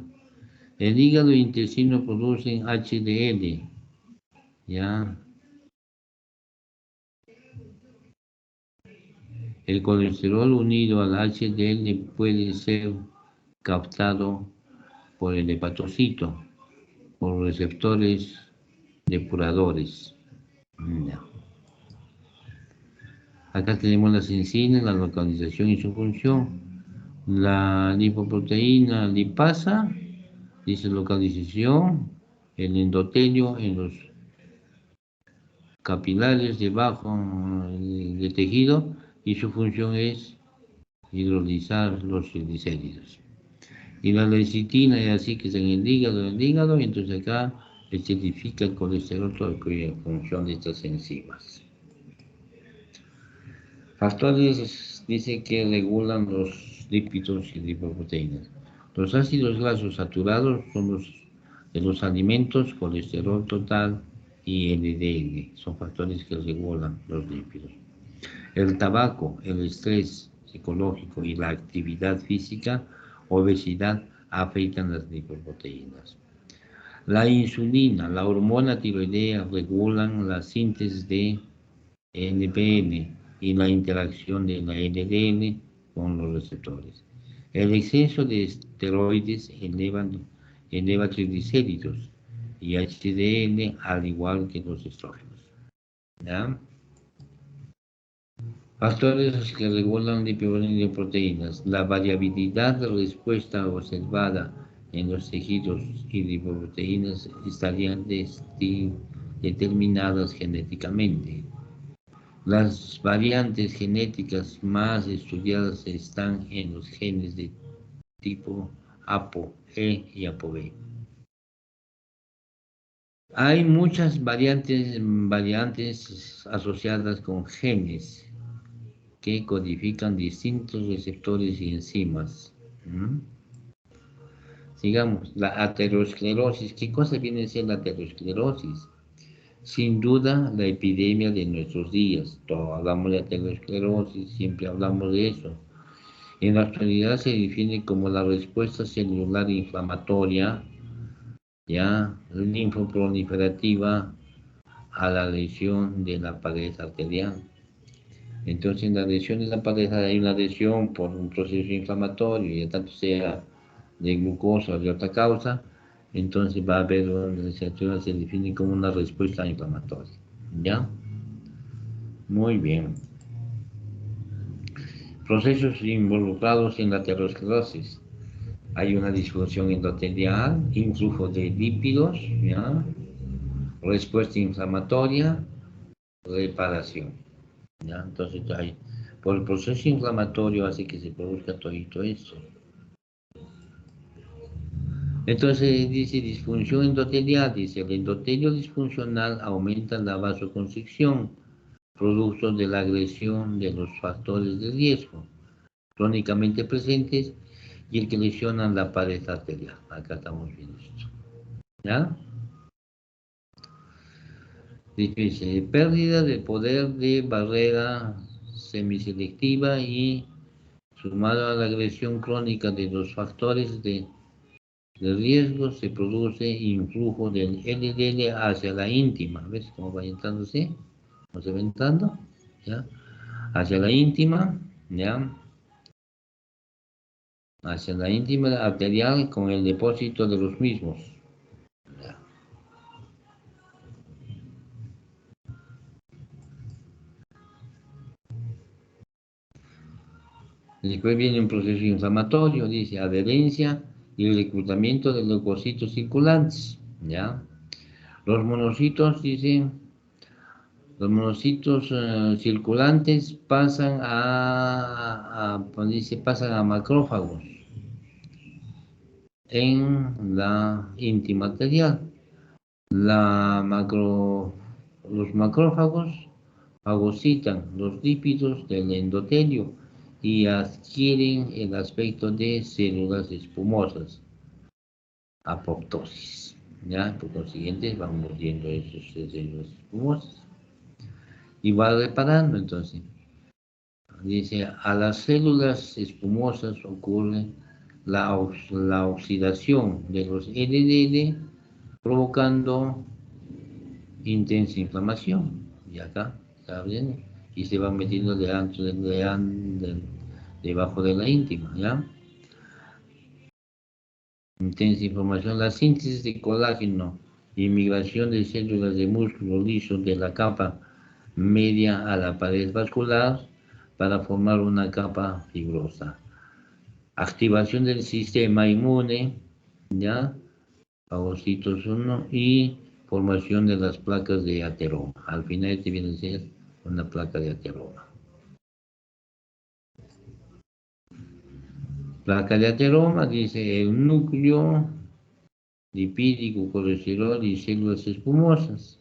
El hígado e intestino producen HDL, ¿ya? El colesterol unido al HDL puede ser captado por el hepatocito, por receptores depuradores. ¿Ya? Acá tenemos las enzimas, la localización y su función. La lipoproteína lipasa, dice localización, el endotelio en los capilares debajo del tejido y su función es hidrolizar los triglicéridos. Y la lecitina es así que está en el hígado, y entonces acá estetifica el colesterol, todo cuya función de estas enzimas. Factores dice que regulan los lípidos y lipoproteínas. Los ácidos grasos saturados son los de los alimentos, colesterol total y LDL. Son factores que regulan los lípidos. El tabaco, el estrés psicológico y la actividad física, obesidad, afectan las lipoproteínas. La insulina, la hormona tiroidea, regulan la síntesis de NPN y la interacción de la LDL con los receptores. El exceso de esteroides eleva triglicéridos y HDL, al igual que los estrógenos. ¿Ya? Factores que regulan lipoproteínas. La variabilidad de respuesta observada en los tejidos y lipoproteínas estarían determinadas genéticamente. Las variantes genéticas más estudiadas están en los genes de tipo ApoE y ApoB. Hay muchas variantes asociadas con genes que codifican distintos receptores y enzimas. Sigamos, la aterosclerosis. ¿Qué cosa viene a ser la aterosclerosis? Sin duda, la epidemia de nuestros días. Todos hablamos de aterosclerosis, siempre hablamos de eso. En la actualidad se define como la respuesta celular inflamatoria, ya, linfoproliferativa a la lesión de la pared arterial. Entonces, en la lesión de la pared hay una lesión por un proceso inflamatorio, ya tanto sea de glucosa o de otra causa, entonces va a haber una situación que se define como una respuesta inflamatoria. ¿Ya? Muy bien. Procesos involucrados en la aterosclerosis. Hay una disfunción endotelial, influjo de lípidos, ¿ya? Respuesta inflamatoria, reparación. ¿Ya? Entonces, por el proceso inflamatorio hace que se produzca todo esto. Entonces dice disfunción endotelial, dice el endotelio disfuncional aumenta la vasoconstricción, producto de la agresión de los factores de riesgo crónicamente presentes y el que lesionan la pared arterial. Acá estamos viendo esto. ¿Ya? Dice, pérdida de poder de barrera semiselectiva y sumado a la agresión crónica de los factores de riesgo, se produce influjo del LDL hacia la íntima. ¿Ves cómo va entrándose? ¿Cómo se va entrando? ¿Ya? Hacia la íntima, ¿ya? Hacia la íntima arterial con el depósito de los mismos. ¿Ya? Después viene un proceso inflamatorio, dice adherencia y reclutamiento de leucocitos circulantes, ¿ya? Los monocitos, dice, los monocitos circulantes pasan pasan a macrófagos en la íntima arterial. Los macrófagos fagocitan los lípidos del endotelio y adquieren el aspecto de células espumosas, apoptosis. ¿Ya? Por consiguiente, vamos viendo esas células espumosas. Y va reparando, entonces. Dice, a las células espumosas ocurre la oxidación de los LDL, provocando intensa inflamación. Y acá, ¿está bien? Y se va metiendo debajo de la íntima, ¿ya? Intensa inflamación, la síntesis de colágeno y migración de células de músculo liso de la capa media a la pared vascular para formar una capa fibrosa. Activación del sistema inmune, ¿ya? Fagocitos 1 y formación de las placas de ateroma. Al final te viene a ser una placa de ateroma. Placa de ateroma, dice el núcleo lipídico, colesterol y células espumosas.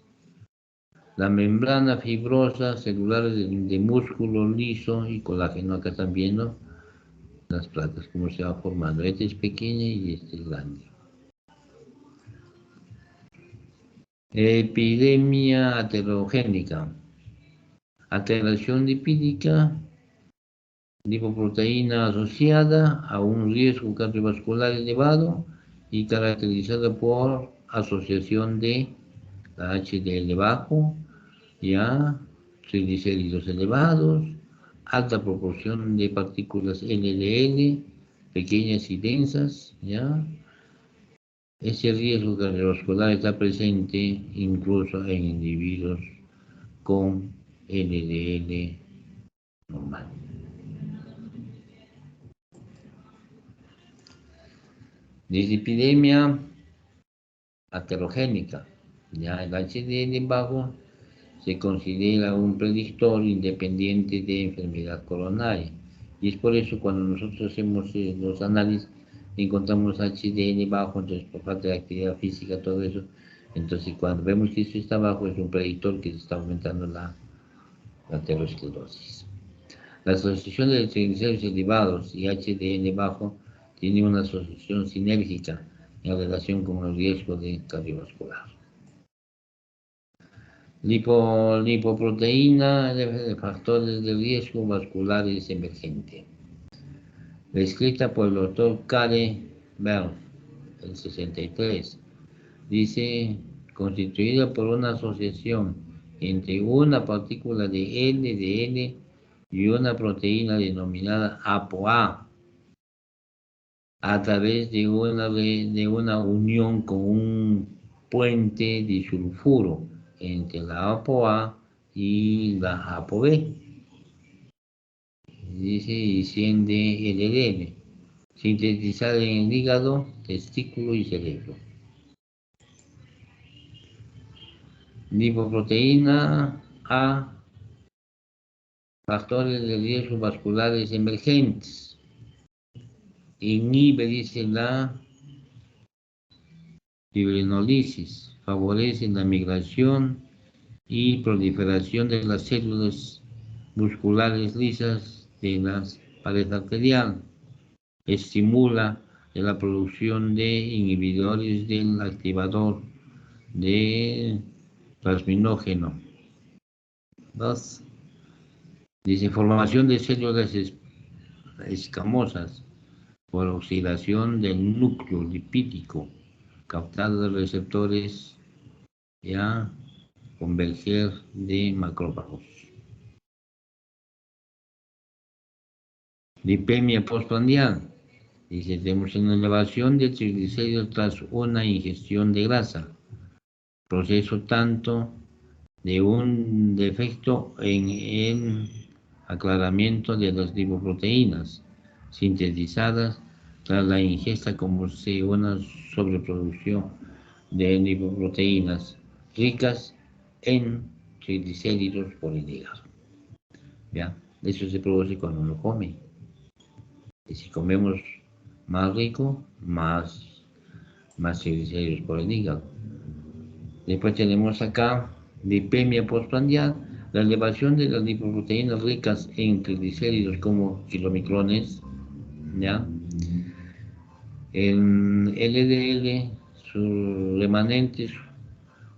La membrana fibrosa celular de músculo liso y colágeno. Acá están viendo las placas, cómo se va formando. Esta es pequeña y esta es grande. Epidemia aterogénica. Alteración lipídica, lipoproteína asociada a un riesgo cardiovascular elevado y caracterizada por asociación de la HDL bajo, ya, triglicéridos elevados, alta proporción de partículas LDL, pequeñas y densas, ya, Ese riesgo cardiovascular está presente incluso en individuos con LDL normal. Dislipidemia aterogénica. Ya el HDL bajo se considera un predictor independiente de enfermedad coronaria. Y es por eso cuando nosotros hacemos los análisis encontramos HDL bajo, entonces por falta de actividad física, todo eso. Entonces cuando vemos que eso está bajo es un predictor que se está aumentando la aterosclerosis. La asociación de triglicéridos elevados y HDL bajo tiene una asociación sinérgica en relación con el riesgo de cardiovascular. Lipoproteína de factores de riesgo vasculares emergente. Escrita por el doctor Care Bell, el 63. Dice, constituida por una asociación entre una partícula de LDL y una proteína denominada ApoA, a través de una unión con un puente disulfuro entre la ApoA y la ApoB. Dice, y siende LDL, sintetizada en el hígado, testículo y cerebro. Lipoproteína A, factores de riesgo vasculares emergentes. Inhibe, dice, la fibrinólisis, favorece la migración y proliferación de las células musculares lisas de la pared arterial. Estimula la producción de inhibidores del activador de plasminógeno. 2. Dice, formación de células escamosas por oxidación del núcleo lipídico, captado de receptores ya converger de macrófagos. Lipemia postprandial. Dice, tenemos una elevación de triglicéridos tras una ingestión de grasa, proceso tanto de un defecto en el aclaramiento de las lipoproteínas sintetizadas tras la ingesta como si una sobreproducción de lipoproteínas ricas en triglicéridos por el hígado. ¿Ya? Eso se produce cuando uno come. Y si comemos más rico, más triglicéridos por el hígado. Después tenemos acá lipemia postprandial, la elevación de las lipoproteínas ricas en triglicéridos como kilomicrones, ¿ya? En LDL, sus remanentes,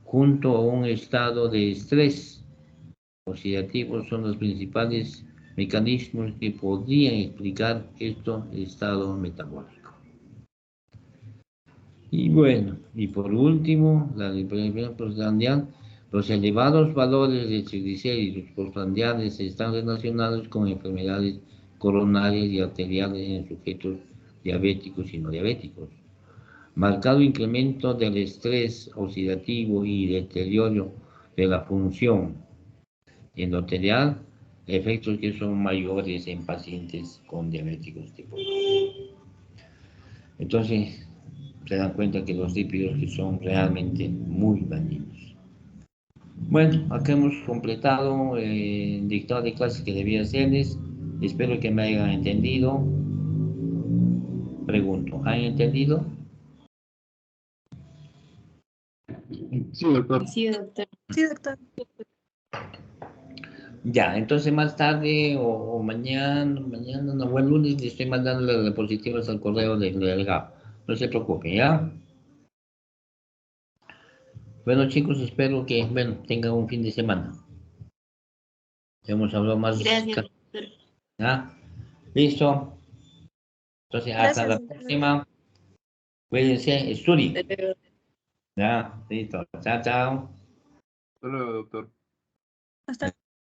junto a un estado de estrés oxidativo, son los principales mecanismos que podrían explicar este estado metabólico. Y bueno, y por último, la lipemia postprandial, los elevados valores de triglicéridos postprandiales están relacionados con enfermedades coronarias y arteriales en sujetos diabéticos y no diabéticos. Marcado incremento del estrés oxidativo y deterioro de la función endotelial, efectos que son mayores en pacientes con diabéticos tipo 2. Entonces, se dan cuenta que los lípidos que son realmente muy dañinos. Bueno, acá hemos completado el dictado de clases que debía hacerles. Espero que me hayan entendido. Pregunto, ¿han entendido? Sí, doctor. Sí, doctor. Sí, doctor. Ya, entonces más tarde o mañana, no, o el lunes le estoy mandando las diapositivas al correo del GAP. No se preocupe, ¿ya? Bueno, chicos, espero que, tengan un fin de semana. Hemos hablado más. Gracias, doctor. ¿Ya? ¿Listo? Entonces, hasta Gracias, la doctor. próxima. Cuídense, estudien. Hasta luego. Ya, listo. Chao, chao. Hasta luego, doctor. Hasta